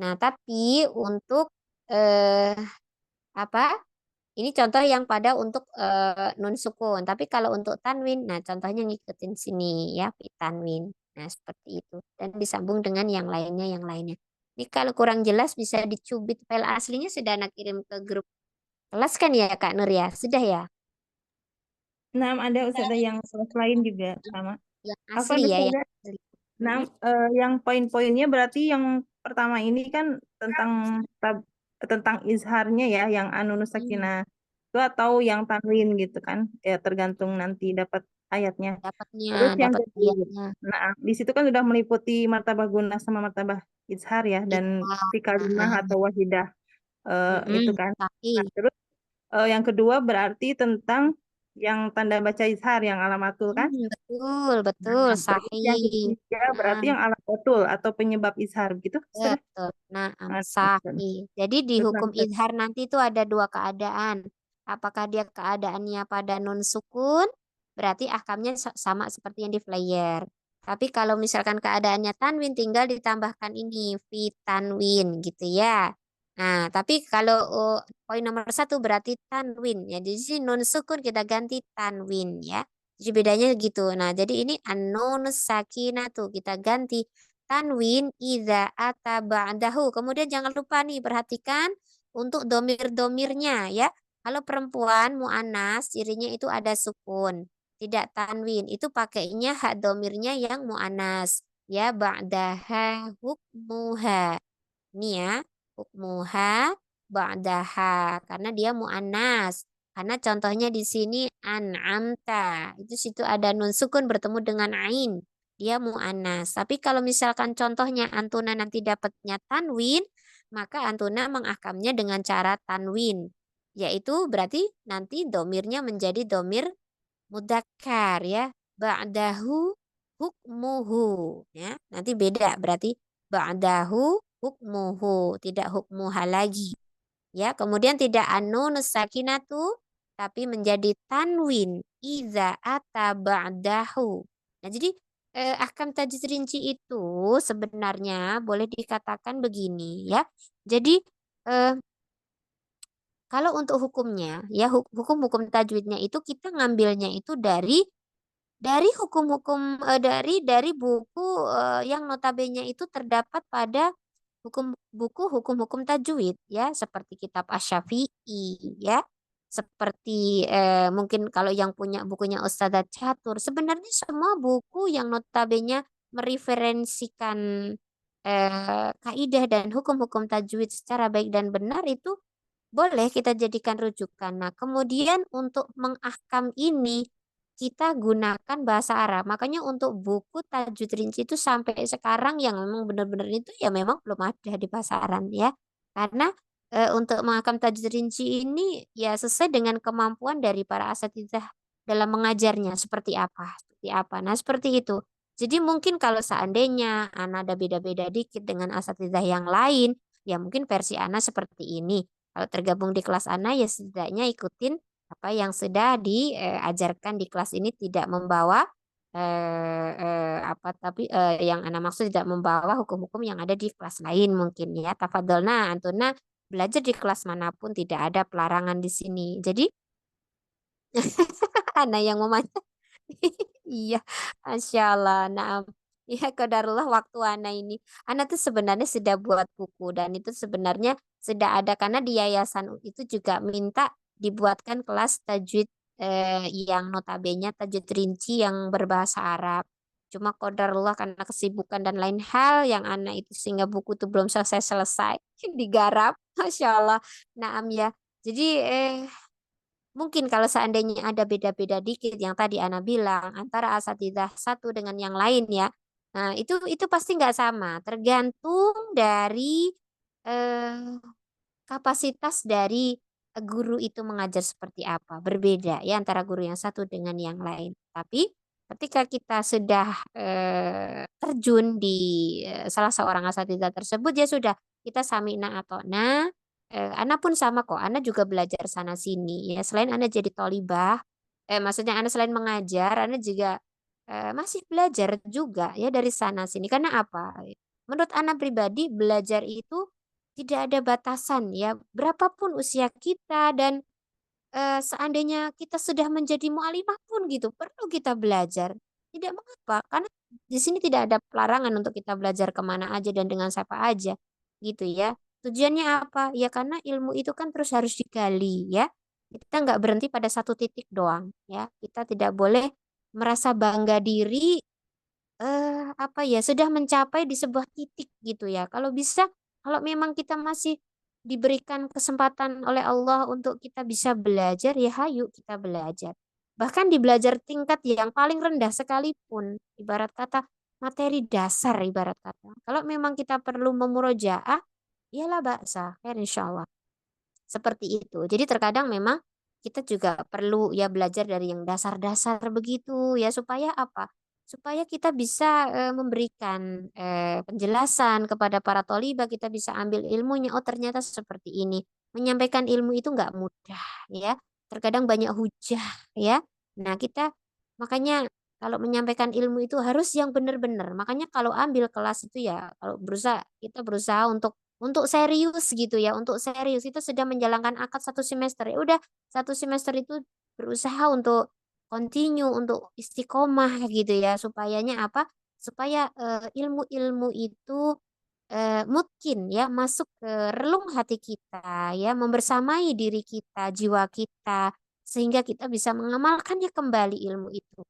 Nah, tapi untuk apa? Ini contoh yang pada untuk nun sukun. Tapi kalau untuk tanwin, nah contohnya ngikutin sini ya, tanwin. Nah, seperti itu. Dan disambung dengan yang lainnya, yang lainnya. Ini kalau kurang jelas bisa dicubit file aslinya sudah nak kirim ke grup kelas kan ya Kak Nur ya? Sudah ya? Nah, ada Ustazah yang kelas lain juga sama. Yang Apa asli ya, yang Ustazah? asli. Nah, yang poin-poinnya berarti yang pertama ini kan tentang izharnya ya, yang anunus sakinah itu atau yang tanwin gitu kan, ya tergantung nanti dapat ayatnya. Dapatnya, Terus yang dapat kedua, ayatnya. nah di situ kan sudah meliputi martabah guna sama martabah izhar ya, dan Iya. fi kalimah atau wahidah itu kan. Nah, Sahih. terus yang kedua berarti tentang yang tanda baca izhar yang alamatul kan. Betul, betul, Nah, terus yang sahih. ketiga Nah, berarti yang alamatul atau penyebab izhar gitu, Ustazah? betul. Nah, Nah, sahih. Jadi di betul, hukum Ustaz. idhar nanti itu ada dua keadaan. Apakah dia keadaannya pada nun sukun, berarti ahkamnya sama seperti yang di flyer. Tapi kalau misalkan keadaannya tanwin, tinggal ditambahkan ini, fi tanwin gitu ya. Nah, tapi kalau poin nomor 1 berarti tanwin. Ya, di sini nun sukun kita ganti tanwin ya. Jadi bedanya gitu. Nah, jadi ini an-nun sakinatu kita ganti tanwin idza ata ba'dahu. Kemudian jangan lupa nih perhatikan untuk domir-domirnya ya. Kalau perempuan mu'annas cirinya itu ada sukun, tidak tanwin. Itu pakainya hak domirnya yang mu'annas. Ya ba'daha hukmuha. Ini ya hukmuha ba'daha karena dia mu'annas. Karena contohnya di sini an'amta. Itu situ ada nun sukun bertemu dengan ain. Dia mu'annas. Tapi kalau misalkan contohnya antuna nanti dapatnya tanwin, maka antuna mengahkamnya dengan cara tanwin. Yaitu berarti nanti domirnya menjadi domir mudzakkar ya. Ba'dahu hukmuhu. Ya, nanti beda berarti ba'dahu hukmuhu. Tidak hukmuha lagi. Ya, kemudian tidak anunus sakinatu tapi menjadi tanwin iza ata ba'dahu. Nah, jadi ahkam tajwid rinci itu sebenarnya boleh dikatakan begini ya. Jadi eh, kalau untuk hukumnya ya hukum-hukum tajwidnya itu kita ngambilnya itu dari hukum-hukum dari buku yang notabene itu terdapat pada buku hukum-hukum tajwid ya seperti kitab Asy-Syafi'i ya. seperti mungkin kalau yang punya bukunya Ustadzah Catur, sebenarnya semua buku yang notabene mereferensikan kaidah dan hukum-hukum tajwid secara baik dan benar itu boleh kita jadikan rujukan. Nah, kemudian untuk mengahkam ini kita gunakan bahasa Arab. Makanya untuk buku tajwid rinci itu sampai sekarang yang memang benar-benar itu ya memang belum ada di pasaran ya. Karena untuk mengahkam tajwid rinci ini ya sesuai dengan kemampuan dari para asatidzah dalam mengajarnya seperti apa, seperti apa. Nah, seperti itu. Jadi mungkin kalau seandainya Ana ada beda-beda dikit dengan asatidzah yang lain, ya mungkin versi Ana seperti ini. Kalau tergabung di kelas Ana ya setidaknya ikutin apa yang sudah diajarkan di kelas ini, tidak membawa apa tapi yang Ana maksud tidak membawa hukum-hukum yang ada di kelas lain mungkin ya. Tafadolna Antuna belajar di kelas manapun, tidak ada pelarangan di sini. Jadi Ana yang memanja. Iya, Masya Allah. Nah, ya qadarullah waktu Ana ini. Ana tuh sebenarnya sudah buat buku dan itu sebenarnya sudah ada karena di yayasan itu juga minta dibuatkan kelas tajwid yang notabene tajwid rinci yang berbahasa Arab. Cuma qadarullah karena kesibukan dan lain hal yang Ana itu sehingga buku itu belum selesai-selesai digarap. Masya Allah. Naam ya. Jadi mungkin kalau seandainya ada beda-beda dikit yang tadi Ana bilang antara asatidzah satu dengan yang lain ya. Nah, itu pasti nggak sama, tergantung dari eh, kapasitas dari guru itu mengajar seperti apa. Berbeda ya antara guru yang satu dengan yang lain. Tapi ketika kita sudah terjun di salah seorang asatidzah tersebut ya sudah kita sami'na ata'na. Ana pun sama kok. Ana juga belajar sana sini ya. Selain Ana jadi tolibah, maksudnya Ana selain mengajar, Ana juga masih belajar juga ya dari sana sini. Karena apa? Menurut Ana pribadi belajar itu tidak ada batasan ya. Berapapun usia kita dan seandainya kita sudah menjadi mu'alimah pun gitu, perlu kita belajar. Tidak mengapa, karena di sini tidak ada pelarangan untuk kita belajar kemana aja dan dengan siapa aja, gitu ya. Tujuannya apa? Ya karena ilmu itu kan terus harus digali ya. Kita nggak berhenti pada satu titik doang ya. Kita tidak boleh merasa bangga diri apa ya sudah mencapai di sebuah titik gitu ya. Kalau bisa, kalau memang kita masih diberikan kesempatan oleh Allah untuk kita bisa belajar, ya hayu kita belajar. Bahkan di belajar tingkat yang paling rendah sekalipun, ibarat kata materi dasar ibarat kata. Kalau memang kita perlu memurojaah, iyalah baksa, kan insya Allah. Seperti itu. Jadi terkadang memang kita juga perlu ya belajar dari yang dasar-dasar begitu ya supaya apa? Supaya kita bisa memberikan penjelasan kepada para tolibah, kita bisa ambil ilmunya. Oh ternyata seperti ini. Menyampaikan ilmu itu nggak mudah ya. Terkadang banyak hujah ya. Nah kita makanya kalau menyampaikan ilmu itu harus yang benar-benar. Makanya kalau ambil kelas itu ya kalau berusaha kita berusaha untuk serius gitu ya, untuk serius itu sedang menjalankan akad satu semester. Ya udah satu semester itu berusaha untuk continue, untuk istiqomah gitu ya, supayanya apa? Supaya ilmu-ilmu itu mungkin ya masuk ke relung hati kita ya, membersamai diri kita, jiwa kita, sehingga kita bisa mengamalkannya kembali ilmu itu.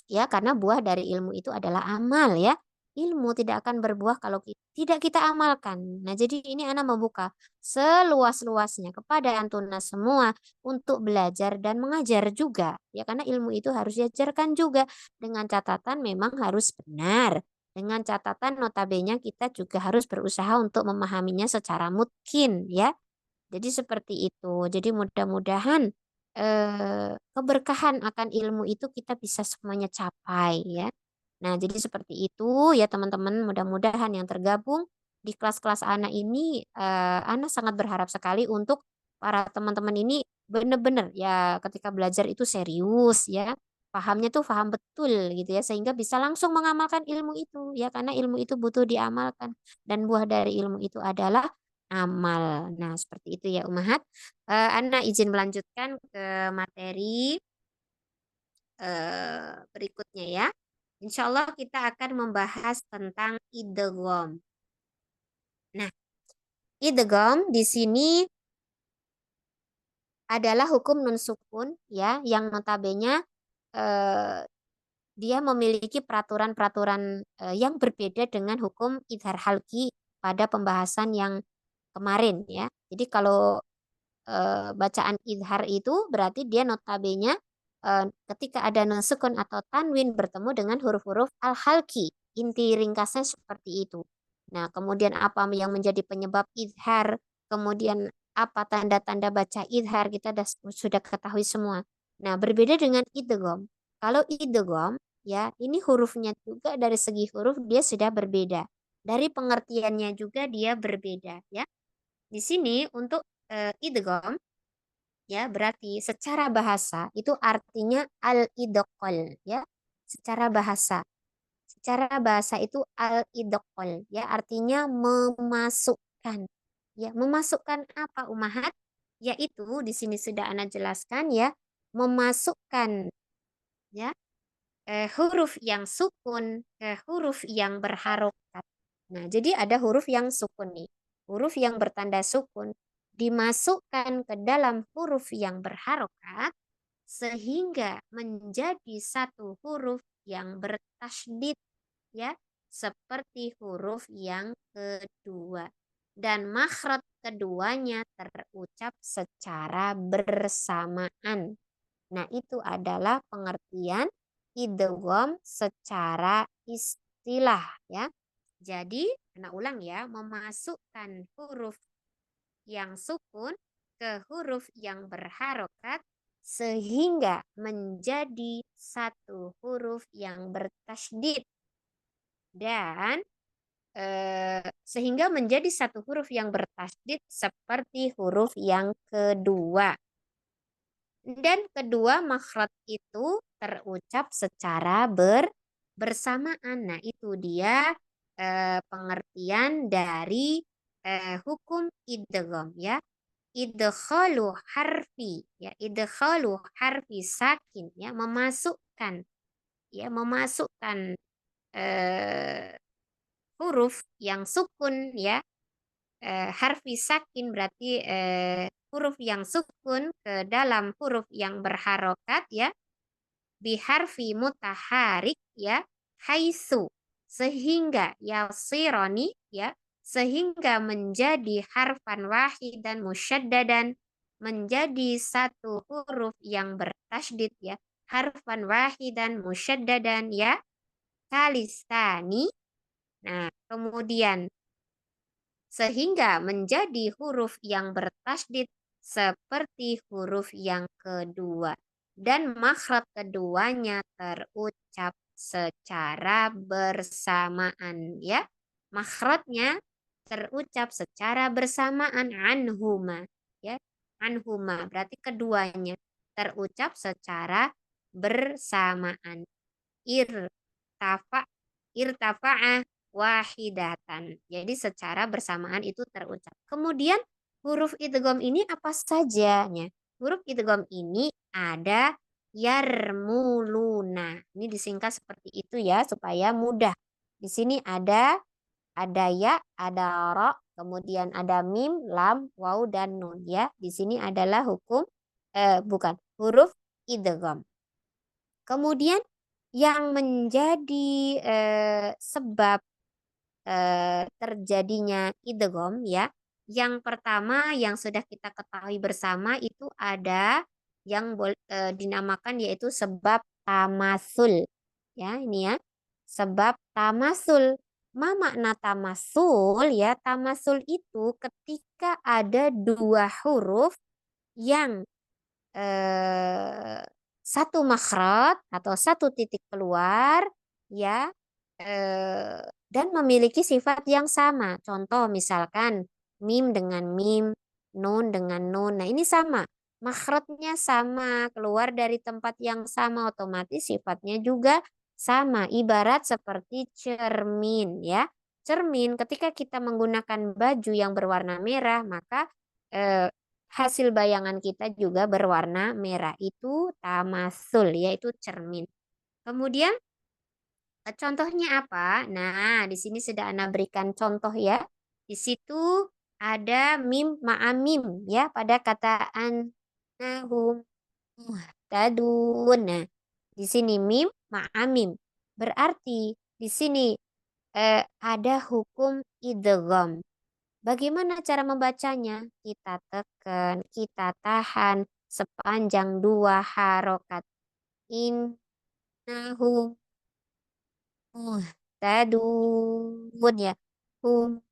Ya, karena buah dari ilmu itu adalah amal ya. Ilmu tidak akan berbuah kalau tidak kita amalkan. Nah, jadi ini Ana membuka seluas-luasnya kepada antuna semua untuk belajar dan mengajar juga. Ya, karena ilmu itu harus diajarkan juga dengan catatan memang harus benar. Dengan catatan notabene kita juga harus berusaha untuk memahaminya secara mungkin ya. Jadi seperti itu. Jadi mudah-mudahan keberkahan akan ilmu itu kita bisa semuanya capai ya. Nah, jadi seperti itu ya teman-teman. Mudah-mudahan yang tergabung di kelas-kelas Ana ini, Ana sangat berharap sekali untuk para teman-teman ini benar-benar ya ketika belajar itu serius ya. Pahamnya tuh paham betul gitu ya sehingga bisa langsung mengamalkan ilmu itu ya karena ilmu itu butuh diamalkan dan buah dari ilmu itu adalah amal. Nah, seperti itu ya Umahat. Ana izin melanjutkan ke materi berikutnya ya. Insya Allah kita akan membahas tentang idgham. Nah, idgham di sini adalah hukum nun sukun ya, yang notabene eh, dia memiliki peraturan-peraturan yang berbeda dengan hukum idhar halki pada pembahasan yang kemarin ya. Jadi kalau bacaan idhar itu berarti dia notabene ketika ada nun sukun atau tanwin bertemu dengan huruf-huruf al-halki. Inti ringkasnya seperti itu. Nah, kemudian apa yang menjadi penyebab idhar, kemudian apa tanda-tanda baca idhar, kita sudah ketahui semua. Nah, berbeda dengan idgham. Kalau idgham, ya, ini hurufnya juga dari segi huruf dia sudah berbeda. Dari pengertiannya juga dia berbeda, ya. Di sini untuk idgham, ya, berarti secara bahasa itu artinya al-idqal, ya. Secara bahasa. Secara bahasa itu al-idqal, ya, artinya memasukkan. Ya, memasukkan apa umahat? Yaitu di sini sudah Ana jelaskan ya, memasukkan ya huruf yang sukun ke huruf yang berharokat. Nah, jadi ada huruf yang sukun nih. Huruf yang bertanda sukun dimasukkan ke dalam huruf yang berharokat sehingga menjadi satu huruf yang bertasydid ya, seperti huruf yang kedua. Dan makhraj keduanya terucap secara bersamaan. Nah, itu adalah pengertian idgham secara istilah ya. Jadi, Ana ulang ya, memasukkan huruf yang sukun ke huruf yang berharokat sehingga menjadi satu huruf yang bertasydid dan sehingga menjadi satu huruf yang bertasydid seperti huruf yang kedua. Dan kedua makhraj itu terucap secara bersamaan. Nah, itu dia pengertian dari hukum idgham ya. Idkhalu harfi ya, idkhalu harfi sakin ya, memasukkan huruf yang sukun ya, harfi sakin berarti huruf yang sukun ke dalam huruf yang berharokat ya, biharfi mutaharik ya, haitsu sehingga yasirani ya, sehingga menjadi harfan wahidan musyaddadan, menjadi satu huruf yang bertasydid ya, harfan wahidan musyaddadan ya, kalistani. Nah, kemudian sehingga menjadi huruf yang bertasydid seperti huruf yang kedua. Dan makhraj keduanya terucap secara bersamaan ya. Makhrajnya terucap secara bersamaan anhuma ya. Anhuma berarti keduanya terucap secara bersamaan. Irtafa'a wahidatan. Jadi secara bersamaan itu terucap. Kemudian huruf idgham ini apa sajanya? Huruf idgham ini ada yarmuluna. Ini disingkat seperti itu ya supaya mudah. Di sini ada ya, ada ra, kemudian ada mim, lam, waw dan nun ya. Di sini adalah huruf idgham. Kemudian yang menjadi sebab terjadinya idgham ya. Yang pertama yang sudah kita ketahui bersama itu ada yang dinamakan yaitu sebab tamasul. Ya, ini ya. Sebab tamasul. Ma makna tamasul ya? Tamasul itu ketika ada dua huruf yang satu makhraj atau satu titik keluar ya, dan memiliki sifat yang sama. Contoh misalkan mim dengan mim, nun dengan nun. Nah, ini sama. Makhrajnya sama, keluar dari tempat yang sama, otomatis sifatnya juga sama. Ibarat seperti cermin ya. Cermin ketika kita menggunakan baju yang berwarna merah, maka hasil bayangan kita juga berwarna merah. Itu tamasul, yaitu cermin. Kemudian contohnya apa? Nah, di sini sudah Ana berikan contoh ya. Di situ ada mim ma'amim ya pada kata innahum muhtadun. Nah, di sini mim ma'amim. Berarti di sini ada hukum idgham. Bagaimana cara membacanya? Kita tekan, kita tahan sepanjang 2 harokat. Innahum muhtadun ya. Hum.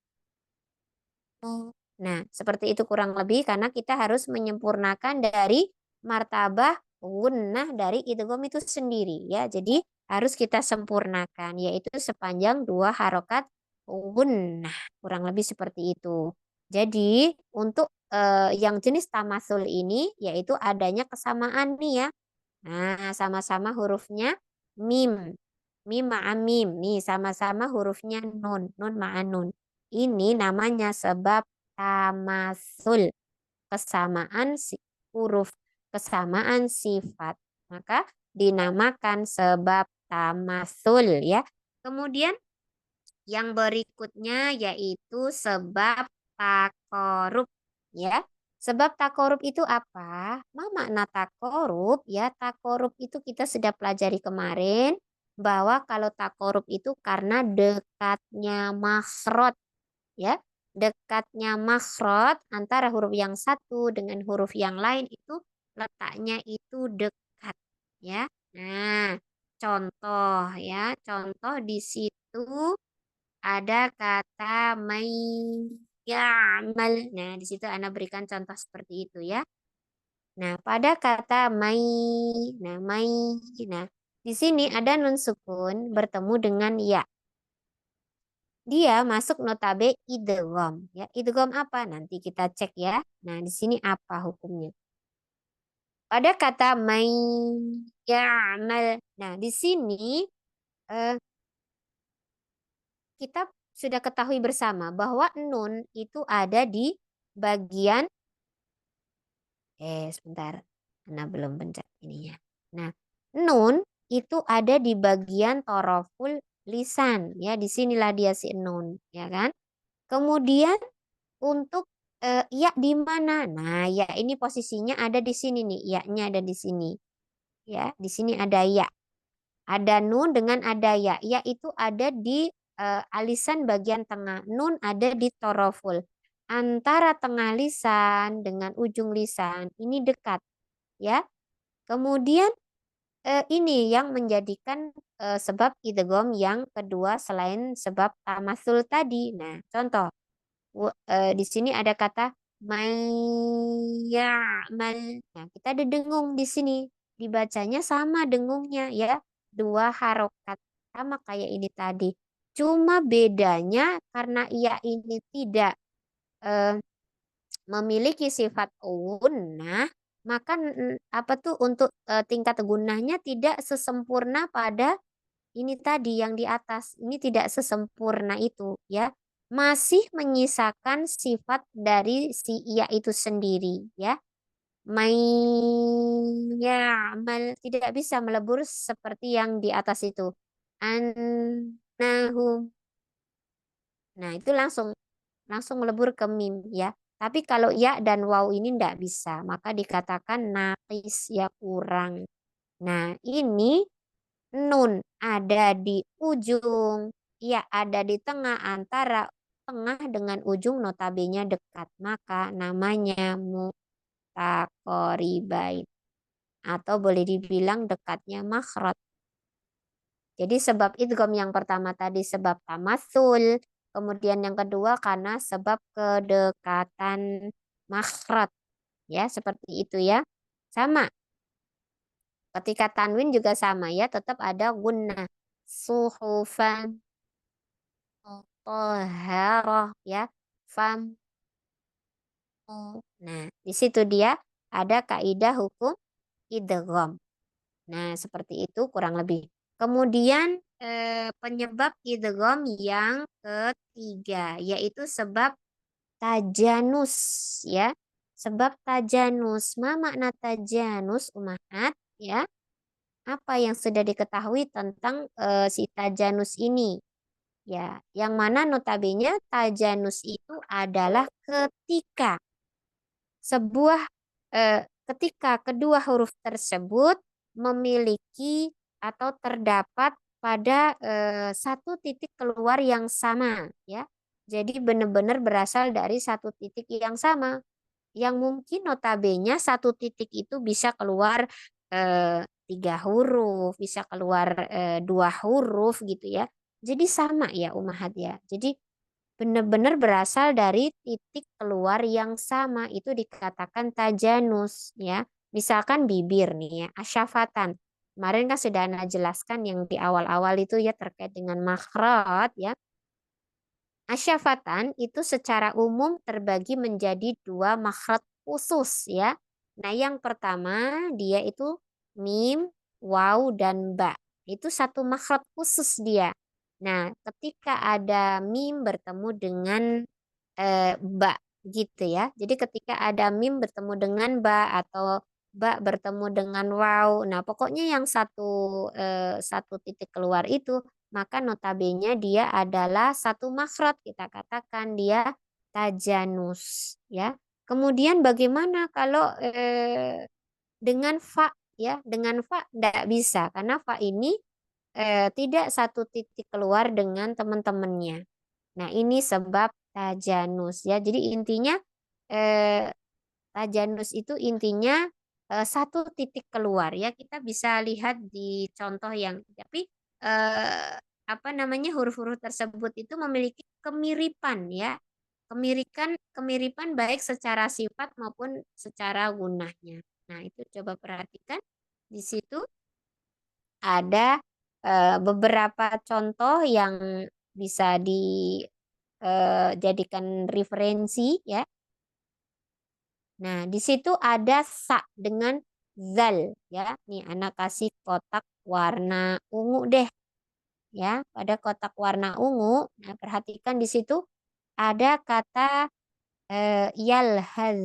Nah, seperti itu kurang lebih karena kita harus menyempurnakan dari martabah gunnah dari idgham itu sendiri ya. Jadi harus kita sempurnakan yaitu sepanjang 2 harokat gunnah. Kurang lebih seperti itu. Jadi untuk yang jenis tamasul ini yaitu adanya kesamaan nih ya. Nah, sama-sama hurufnya mim. Mim ma'amim. Nih, sama-sama hurufnya nun. Nun ma'anun. Ini namanya sebab tamasul. Kesamaan huruf. Kesamaan sifat. Maka dinamakan sebab tamasul ya. Kemudian yang berikutnya yaitu sebab takorub ya. Sebab takorub itu apa? Ma makna takorub ya. Takorub itu kita sudah pelajari kemarin bahwa kalau takorub itu karena dekatnya makhraj ya. Dekatnya makhraj antara huruf yang satu dengan huruf yang lain itu letaknya itu dekat ya. Nah, contoh ya. Contoh di situ ada kata may ya'mal. Nah, di situ Anda berikan contoh seperti itu ya. Nah, pada kata may, nah may, nah di sini ada nun sukun bertemu dengan ya. Dia masuk notabe idgham ya. Idgham apa? Nanti kita cek ya. Nah, di sini apa hukumnya? Pada kata may ya'mal. Nah, di sini eh, kita sudah ketahui bersama bahwa nun itu ada di bagian sebentar. Karena belum pencet ininya. Nah, nun itu ada di bagian toroful lisan ya. Disinilah dia si nun ya kan. Kemudian untuk ya di mana? Nah, ya ini posisinya ada di sini nih. Ya-nya ada di sini. Ya, di sini ada ya. Ada nun dengan ada ya. Ya itu ada di alisan bagian tengah. Nun ada di toroful. Antara tengah lisan dengan ujung lisan ini dekat ya. Kemudian ini yang menjadikan sebab idgham yang kedua selain sebab tamasul tadi. Nah, contoh di sini ada kata mayyamal. Nah, kita ada dengung di sini. Dibacanya sama dengungnya ya. 2 harokat sama kayak ini tadi. Cuma bedanya karena ia ini tidak eh, memiliki sifat gunnah, maka apa tuh untuk tingkat gunnahnya tidak sesempurna pada ini tadi yang di atas. Ini tidak sesempurna itu ya. Masih menyisakan sifat dari si ia itu sendiri ya. Ya'mal tidak bisa melebur seperti yang di atas itu. Annahum. Nah, itu langsung melebur ke mim ya. Tapi kalau ya dan waw ini tidak bisa, maka dikatakan naqis ya kurang. Nah, ini nun ada di ujung, ya ada di tengah antara tengah dengan ujung notabene dekat. Maka namanya mutaqoribain atau boleh dibilang dekatnya makhraj. Jadi sebab idgham yang pertama tadi sebab tamatsul, kemudian yang kedua karena sebab kedekatan makhraj. Ya, seperti itu ya. Sama. Ketika tanwin juga sama ya, tetap ada gunnah. Suhufan mutahharah ya. Fam. Nah, di situ dia ada kaidah hukum idgham. Nah, seperti itu kurang lebih. Kemudian penyebab idgham yang ketiga yaitu sebab tajanus ya. Sebab tajanus. Ma makna tajanus umahat ya? Apa yang sudah diketahui tentang si tajanus ini? Ya, yang mana notabene tajanus itu adalah ketika sebuah ketika kedua huruf tersebut memiliki atau terdapat pada satu titik keluar yang sama, ya. Jadi benar-benar berasal dari satu titik yang sama. Yang mungkin notabene satu titik itu bisa keluar 3 huruf, bisa keluar 2 huruf gitu ya. Jadi sama ya Umahat ya. Jadi benar-benar berasal dari titik keluar yang sama, itu dikatakan tajanus ya. Misalkan bibir nih ya, asyafatan. Kemarin kan sudah Ana jelaskan yang di awal-awal itu ya terkait dengan makhraj ya. Asyafatan itu secara umum terbagi menjadi 2 makhraj khusus ya. Nah, yang pertama dia itu mim, waw, dan ba. Itu satu makhraj khusus dia. Nah, ketika ada mim bertemu dengan ba gitu ya. Jadi ketika ada mim bertemu dengan ba atau ba bertemu dengan waw. Nah, pokoknya yang satu titik keluar itu maka notabene dia adalah satu makhraj, kita katakan dia tajanus ya. Kemudian bagaimana kalau dengan fa ya? Dengan fa tidak bisa karena fa ini tidak satu titik keluar dengan teman-temannya. Nah, ini sebab tajanus ya. Jadi intinya eh, tajanus itu intinya satu titik keluar ya. Kita bisa lihat di contoh yang tapi apa namanya huruf-huruf tersebut itu memiliki kemiripan ya. Kemiripan baik secara sifat maupun secara gunahnya. Nah, itu coba perhatikan di situ ada beberapa contoh yang bisa dijadikan referensi ya. Nah, di situ ada sa dengan zal ya. Nih anak kasih kotak warna ungu deh ya. Pada kotak warna ungu, nah perhatikan di situ ada kata yalhaz.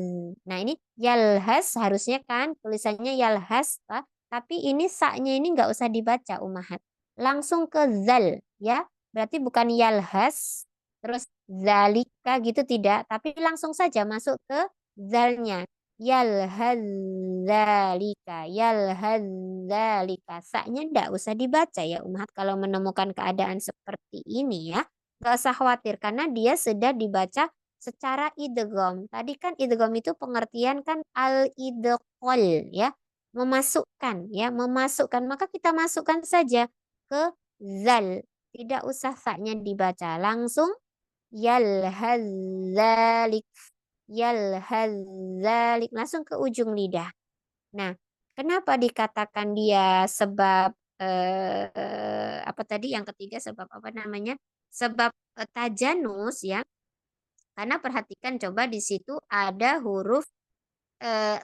Nah, ini yalhaz harusnya kan tulisannya yalhaz, tapi ini sa-nya ini nggak usah dibaca Umahat. Langsung ke zal ya. Berarti bukan yalhaz terus zalika gitu tidak, tapi langsung saja masuk ke zalnya. Yalhaz zalika. Sa-nya nggak usah dibaca ya Umahat kalau menemukan keadaan seperti ini ya. Nggak usah khawatir karena dia sudah dibaca secara idgham. Tadi kan idgham itu pengertian kan al-idkhal ya, memasukkan ya, memasukkan. Maka kita masukkan saja ke zal. Tidak usah sa-nya dibaca, langsung yalhadzalik, yalhadzalik, langsung ke ujung lidah. Nah, kenapa dikatakan dia sebab apa tadi yang ketiga sebab apa namanya? Sebab tajanus ya. Karena perhatikan coba di situ ada huruf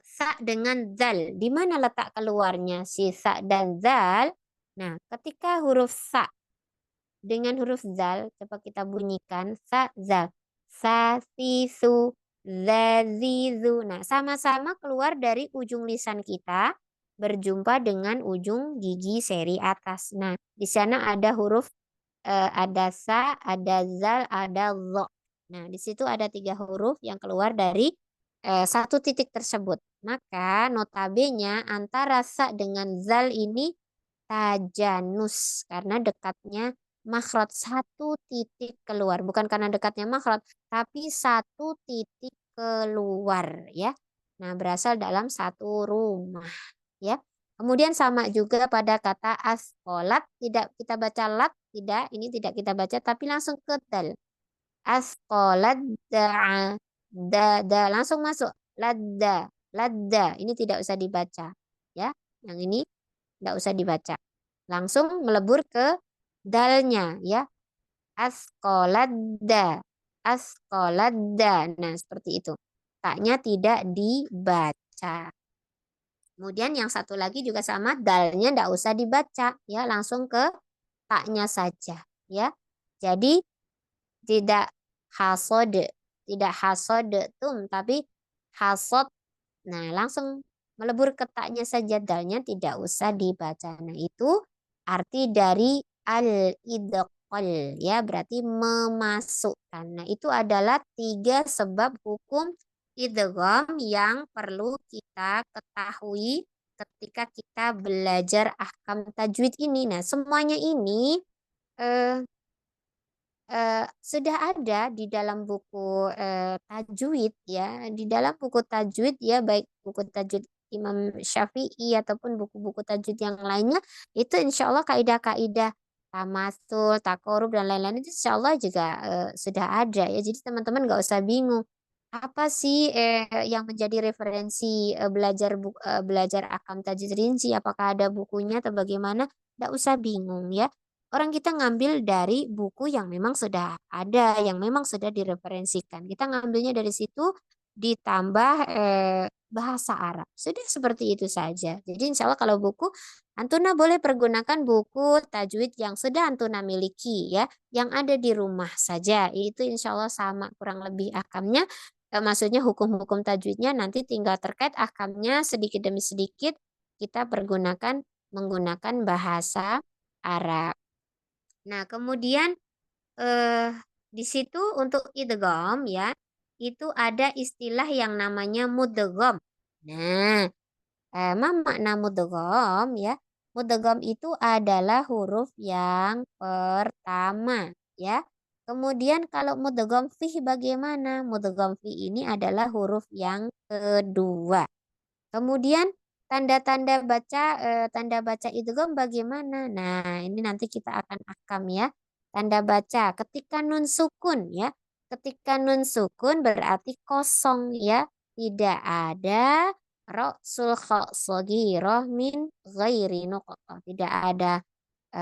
sa dengan zal. Di mana letak keluarnya si sa dan zal? Nah, ketika huruf sa dengan huruf zal, coba kita bunyikan sa zal. Sa si su za zi zu. Nah, sama-sama keluar dari ujung lisan kita berjumpa dengan ujung gigi seri atas. Nah, di sana ada huruf ada sa, ada zal, ada lo. Nah, di situ ada 3 huruf yang keluar dari satu titik tersebut. Maka notabene antara sa dengan zal ini tajanus karena dekatnya makhraj, satu titik keluar. Bukan karena dekatnya makhraj, tapi satu titik keluar ya. Nah, berasal dalam satu rumah ya. Kemudian sama juga pada kata askolat, tidak kita baca lat, tidak, ini tidak kita baca, tapi langsung ke dal. Askolat da, langsung masuk. Ladda, ini tidak usah dibaca. Ya, yang ini tidak usah dibaca. Langsung melebur ke dalnya, ya. Askoladda, askoladda. Nah, seperti itu. Taknya tidak dibaca. Kemudian yang satu lagi juga sama, dalnya tidak usah dibaca, ya, langsung ke taknya saja, ya. Jadi tidak hasod tum, tapi hasod. Nah, langsung melebur ke taknya saja, dalnya tidak usah dibaca. Nah, itu arti dari al-idqal, ya, berarti memasukkan. Nah, itu adalah 3 sebab hukum idgham yang perlu kita ketahui ketika kita belajar ahkam tajwid ini. Nah, semuanya ini eh, sudah ada di dalam buku tajwid ya, di dalam buku tajwid ya, baik buku tajwid Imam Syafi'i ataupun buku-buku tajwid yang lainnya, itu insya Allah kaidah-kaidah tamasul, takorub dan lain-lain itu insya Allah juga sudah ada ya. Jadi teman-teman nggak usah bingung apa sih yang menjadi referensi belajar akam tajwid rinci, apakah ada bukunya atau bagaimana? Nggak usah bingung ya. Orang kita ngambil dari buku yang memang sudah ada, yang memang sudah direferensikan. Kita ngambilnya dari situ ditambah bahasa Arab. Sudah seperti itu saja. Jadi insya Allah kalau buku, Antuna boleh pergunakan buku tajwid yang sudah Antuna miliki ya, yang ada di rumah saja. Itu insya Allah sama kurang lebih akamnya. Maksudnya hukum-hukum tajwidnya nanti tinggal terkait akamnya sedikit demi sedikit kita menggunakan bahasa Arab. Nah, kemudian eh di situ untuk idgham ya, itu ada istilah yang namanya mudgham. Nah, apa makna mudgham ya? Mudgham itu adalah huruf yang pertama ya. Kemudian kalau mudgham fih bagaimana? Mudgham fih ini adalah huruf yang kedua. Kemudian tanda baca idgham bagaimana? Nah, ini nanti kita akan akam ya. Tanda baca ketika nun sukun ya. Ketika nun sukun berarti kosong ya. Tidak ada ra'sul kha shaghirah min ghairi nuqtah. Tidak ada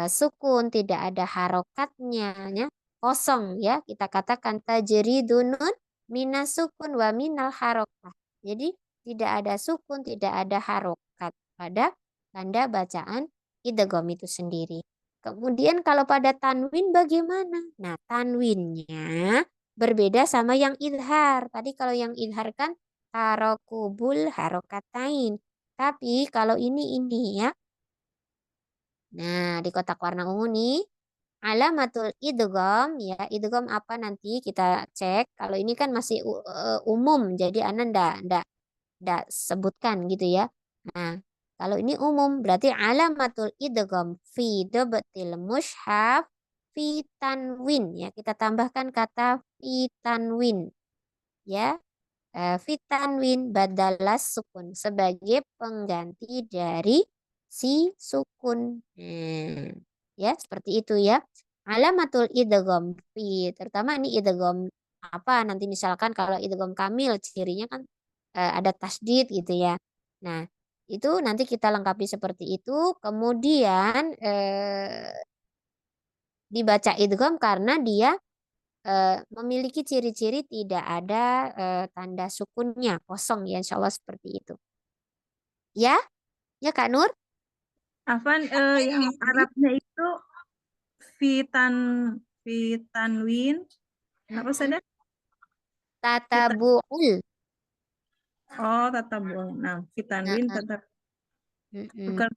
sukun, tidak ada harokatnya ya. Kosong ya. Kita katakan tajridunun minas sukun wa minal harokah. Jadi tidak ada sukun, tidak ada harokat pada tanda bacaan idgham itu sendiri. Kemudian kalau pada tanwin bagaimana? Nah, tanwinnya berbeda sama yang idhar. Tadi kalau yang idhar kan tarokubul harokatain. Tapi kalau ini ya. Nah, di kotak warna ungu nih alamatul idgham ya. Idgham apa nanti kita cek. Kalau ini kan masih umum jadi Anda ndak sebutkan gitu ya. Nah, kalau ini umum berarti alamatul idgham fi dobetil mushaf fi tanwin ya. Kita tambahkan kata fi tanwin ya. Fi tanwin badalas sukun sebagai pengganti dari si sukun. Ya, seperti itu ya. Alamatul idgham fi terutama ini idgham apa nanti misalkan kalau idgham kamil cirinya kan ada tasdid gitu ya. Nah, itu nanti kita lengkapi seperti itu. Kemudian dibaca idgham karena dia memiliki ciri-ciri tidak ada tanda sukunnya, kosong ya, insya Allah seperti itu. Ya, ya Kak Nur. Afan, yang Arabnya itu fitan fitanwin apa saja? Tatabu'ul. Oh, tatabul. Nah, fitanwin Nah, tatap mm-mm. bukan.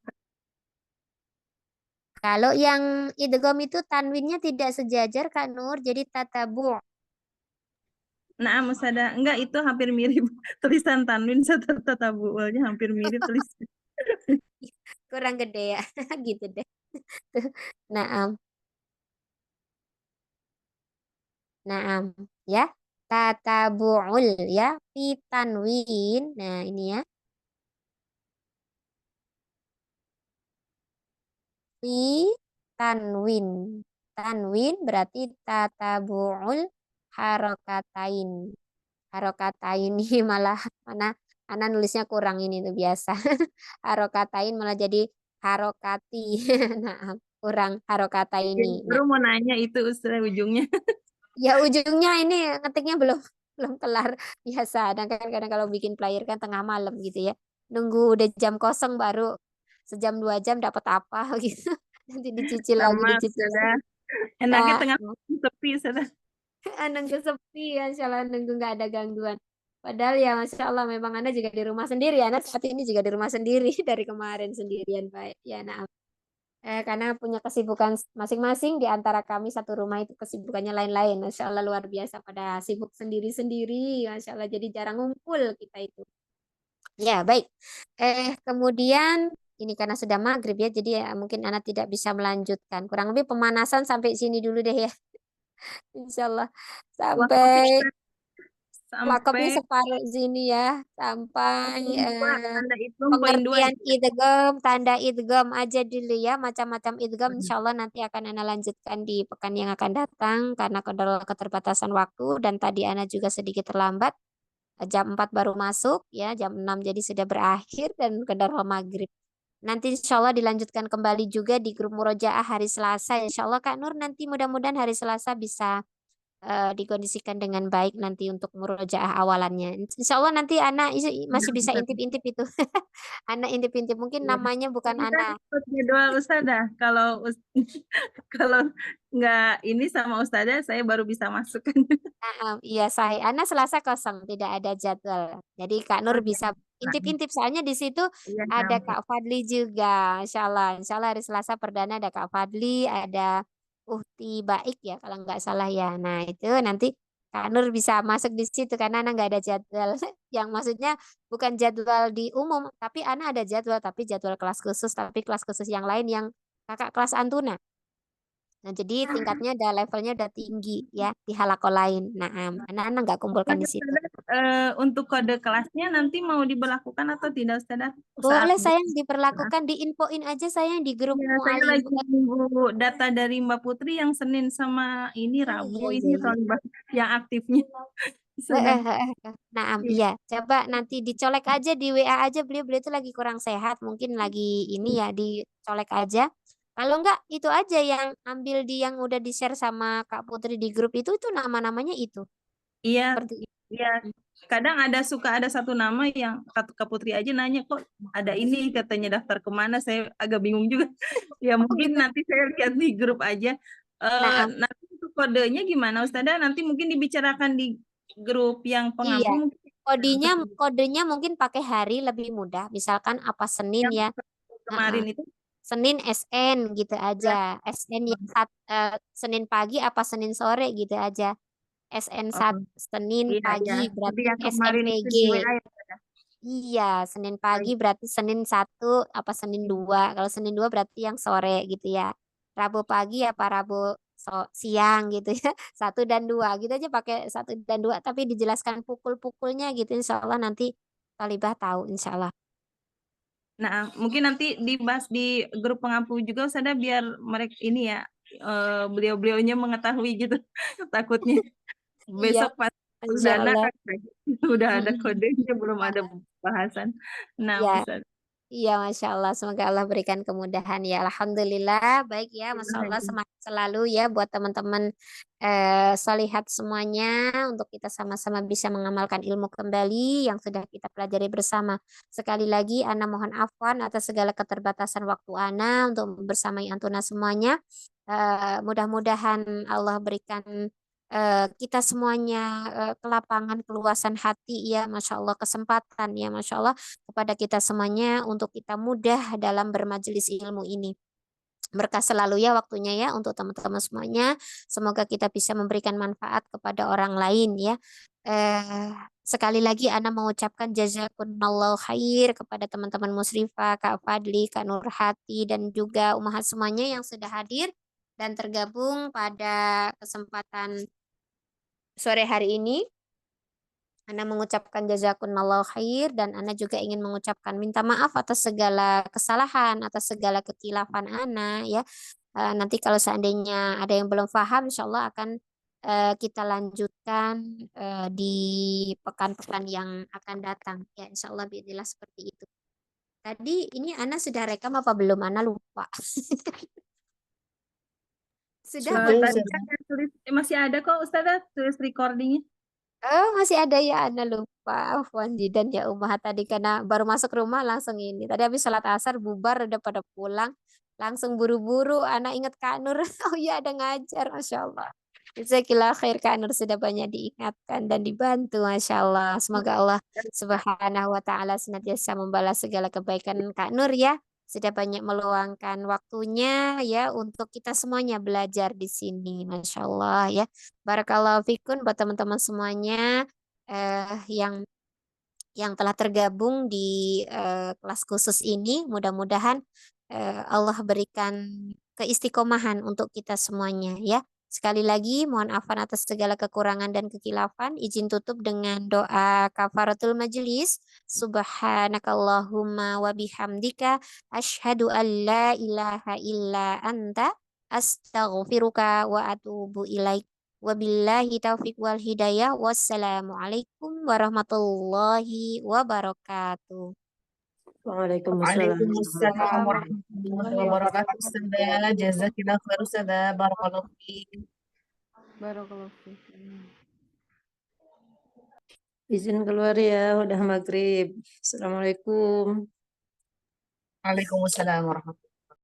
Kalau yang idgham itu tanwinnya tidak sejajar Kak Nur, jadi tatabu'. Nah, ada enggak itu hampir mirip tulisan tanwin serta tatabulnya hampir mirip tulisan. Kurang gede ya, gitu deh. Naam, naam, ya. Tatabu'ul ya, fi tanwin. Nah, ini ya. Fi tanwin. Tanwin berarti tatabu'ul harokatain. Harokatain ini malah mana Ana nulisnya kurang ini tuh biasa. Harokatain malah jadi harokati. Nah, kurang harokata ini. Nah, Baru mau nanya itu Ustaz ujungnya. ya ujungnya ini ngetiknya belum belum kelar biasa. Dan kadang-kadang kalau bikin player kan tengah malam gitu ya. Nunggu udah jam kosong baru sejam 2 jam dapat apa gitu. Nanti dicicil lagi, Sama dicicil sudah. lagi. Enaknya Nah, tengah sepi sudah. nunggu sepi ya, insya Allah nunggu nggak ada gangguan. Padahal ya Masya Allah memang Anda juga di rumah sendiri. Anda saat ini juga di rumah sendiri dari kemarin sendirian Pak. Ya, nah. Karena punya kesibukan masing-masing di antara kami satu rumah itu kesibukannya lain-lain. Masya Allah luar biasa pada sibuk sendiri-sendiri. Masya Allah jadi jarang ngumpul kita itu. Ya baik. Kemudian ini karena sudah maghrib ya, jadi ya mungkin anak tidak bisa melanjutkan. Kurang lebih pemanasan sampai sini dulu deh ya. Insya Allah sampai wakafnya Sampai separuh sini ya, sampai Pak, tanda itu poin 2 pengertian ya. idgham, tanda idgham aja dulu ya, macam-macam idgham Hmm. insya Allah nanti akan Ana lanjutkan di pekan yang akan datang karena keterbatasan waktu dan tadi Ana juga sedikit terlambat. Jam 4 baru masuk ya, jam 6 jadi sudah berakhir dan kedar maghrib. Nanti insya Allah dilanjutkan kembali juga di grup Murojaah hari Selasa. Insya Allah Kak Nur nanti mudah-mudahan hari Selasa bisa dikondisikan dengan baik nanti untuk murojaah awalannya. Insya Allah nanti anak masih bisa intip-intip itu. Anak intip-intip mungkin Iya. namanya bukan Kita anak. ikut jadwal Ustazah. Kalau kalau nggak ini sama Ustazah, saya baru bisa masuk. Iya saya. Anak Selasa kosong, tidak ada jadwal. Jadi Kak Nur Oh iya. bisa intip-intip soalnya di situ Iya, ada Kak. Kak Fadli juga. Insya Allah. Insya Allah hari Selasa perdana ada Kak Fadli, ada Uhti Baik ya kalau nggak salah ya. Nah itu nanti Kak Nur bisa masuk di situ karena Ana nggak ada jadwal. Yang maksudnya bukan jadwal di umum, tapi Ana ada jadwal, tapi jadwal kelas khusus, tapi kelas khusus yang lain yang kakak kelas Antuna. Nah, jadi tingkatnya levelnya udah tinggi ya di halako lain. Nah, anak-anak nggak kumpulkan di situ. Ustazah, untuk kode kelasnya nanti mau diberlakukan atau tidak, Ustazah? Boleh Saat sayang diperlakukan, diinfoin aja sayang di grup ya, saya mualim. lagi nunggu data dari Mbak Putri yang Senin sama ini Oh Rabu iya iya ini iya. soal yang aktifnya. Sudah. Nah, Iya. iya. Coba nanti dicolek aja di WA aja beliau itu lagi kurang sehat, mungkin lagi ini ya dicolek aja. Kalau enggak itu aja yang ambil di yang udah di-share sama Kak Putri di grup itu nama-namanya itu. Iya, Seperti itu. iya. Kadang suka ada satu nama yang Kak Putri aja nanya kok ada ini katanya daftar kemana, saya agak bingung juga. Ya Oh mungkin gitu. nanti saya lihat di grup aja. Nah, Nanti untuk kodenya gimana Ustazah? Nanti mungkin dibicarakan di grup yang iya. pengampu mungkin Kodenya mungkin pakai hari lebih mudah. Misalkan apa Senin yang ya. Heeh. kemarin itu. Senin SN gitu aja. SN yang Senin pagi apa Senin sore gitu aja. SN Oh, Senin iya iya. pagi Jadi berarti yang kemarin itu SNPG. di WA ya. Ustazah? Iya, Senin Oh, pagi berarti Senin 1 apa Senin 2. Kalau Senin 2 berarti yang sore gitu ya. Rabu pagi apa Rabu siang gitu ya. 1 dan 2 gitu aja pakai 1 dan 2 tapi dijelaskan pukul-pukulnya gitu insya Allah nanti Talibah tahu insya Allah. Nah, mungkin nanti dibahas di grup pengampu juga Ustazah biar mereka ini ya beliau-beliaunya mengetahui gitu. Takutnya Iya, besok pas insya perdana Allah. kan udah ada Mm-mm. kodenya belum ada bahasan. Nah, Iya, Ustaz. iya, Masya Allah. Semoga Allah berikan kemudahan ya. Alhamdulillah. Baik ya, Masya Allah. Semangat selalu ya buat teman-teman solihat semuanya. Untuk kita sama-sama bisa mengamalkan ilmu kembali yang sudah kita pelajari bersama. Sekali lagi, Ana mohon afwan atas segala keterbatasan waktu Ana untuk bersamai Antuna semuanya. Mudah-mudahan Allah berikan kita semuanya kelapangan, keluasan hati ya, Masya Allah, kesempatan ya, Masya Allah kepada kita semuanya untuk kita mudah dalam bermajelis ilmu ini. Berkah selalu ya waktunya ya untuk teman-teman semuanya. Semoga kita bisa memberikan manfaat kepada orang lain ya. Sekali lagi Ana mengucapkan jazakumullah khair kepada teman-teman Musrifah, Kak Fadli, Kak Nurhati dan juga umahat semuanya yang sudah hadir dan tergabung pada kesempatan sore hari ini. Ana mengucapkan jazakumullah khair dan Ana juga ingin mengucapkan minta maaf atas segala kesalahan, atas segala kekilafan Ana ya. Nanti kalau seandainya ada yang belum paham, insya Allah akan kita lanjutkan di pekan-pekan yang akan datang. Ya, insya Allah biidznillah seperti itu. Tadi ini Ana sudah rekam apa belum? Ana lupa. Sudah apa Sudah, belum? Tadi kan yang tulis masih ada kok Ustazah tulis recordingnya. Oh, masih ada ya, Ana lupa. Afwan Jidan ya Umah tadi karena baru masuk rumah langsung ini. Tadi habis sholat asar bubar udah pada pulang. Langsung buru-buru anak ingat Kak Nur. Oh iya ada ngajar, Masya Allah. Jazakallah khair Kak Nur sudah banyak diingatkan dan dibantu, Masya Allah. Semoga Allah Subhanahu wa Ta'ala senantiasa membalas segala kebaikan Kak Nur ya. sudah banyak meluangkan waktunya ya untuk kita semuanya belajar di sini. Masya Allah ya. Barakallahu fikun buat teman-teman semuanya yang telah tergabung di kelas khusus ini. Mudah-mudahan Allah berikan keistiqomahan untuk kita semuanya ya. Sekali lagi mohon afan atas segala kekurangan dan kekilafan. Izin tutup dengan doa kafaratul majelis. Subhanakallahumma wa bihamdika asyhadu an la ilaha illa anta astaghfiruka wa atubu ilaik. Wabillahi taufiq wal hidayah. Wassalamualaikum warahmatullahi wabarakatuh. Waalaikumsalam. Waalaikumsalam warahmatullahi wabarakatuh. Ustazah, jazakillah khair Ustazah. Barakallahu fiik. Barakallahu fiikum. Izin keluar ya, udah maghrib. Assalamualaikum. Waalaikumsalam warahmatullahi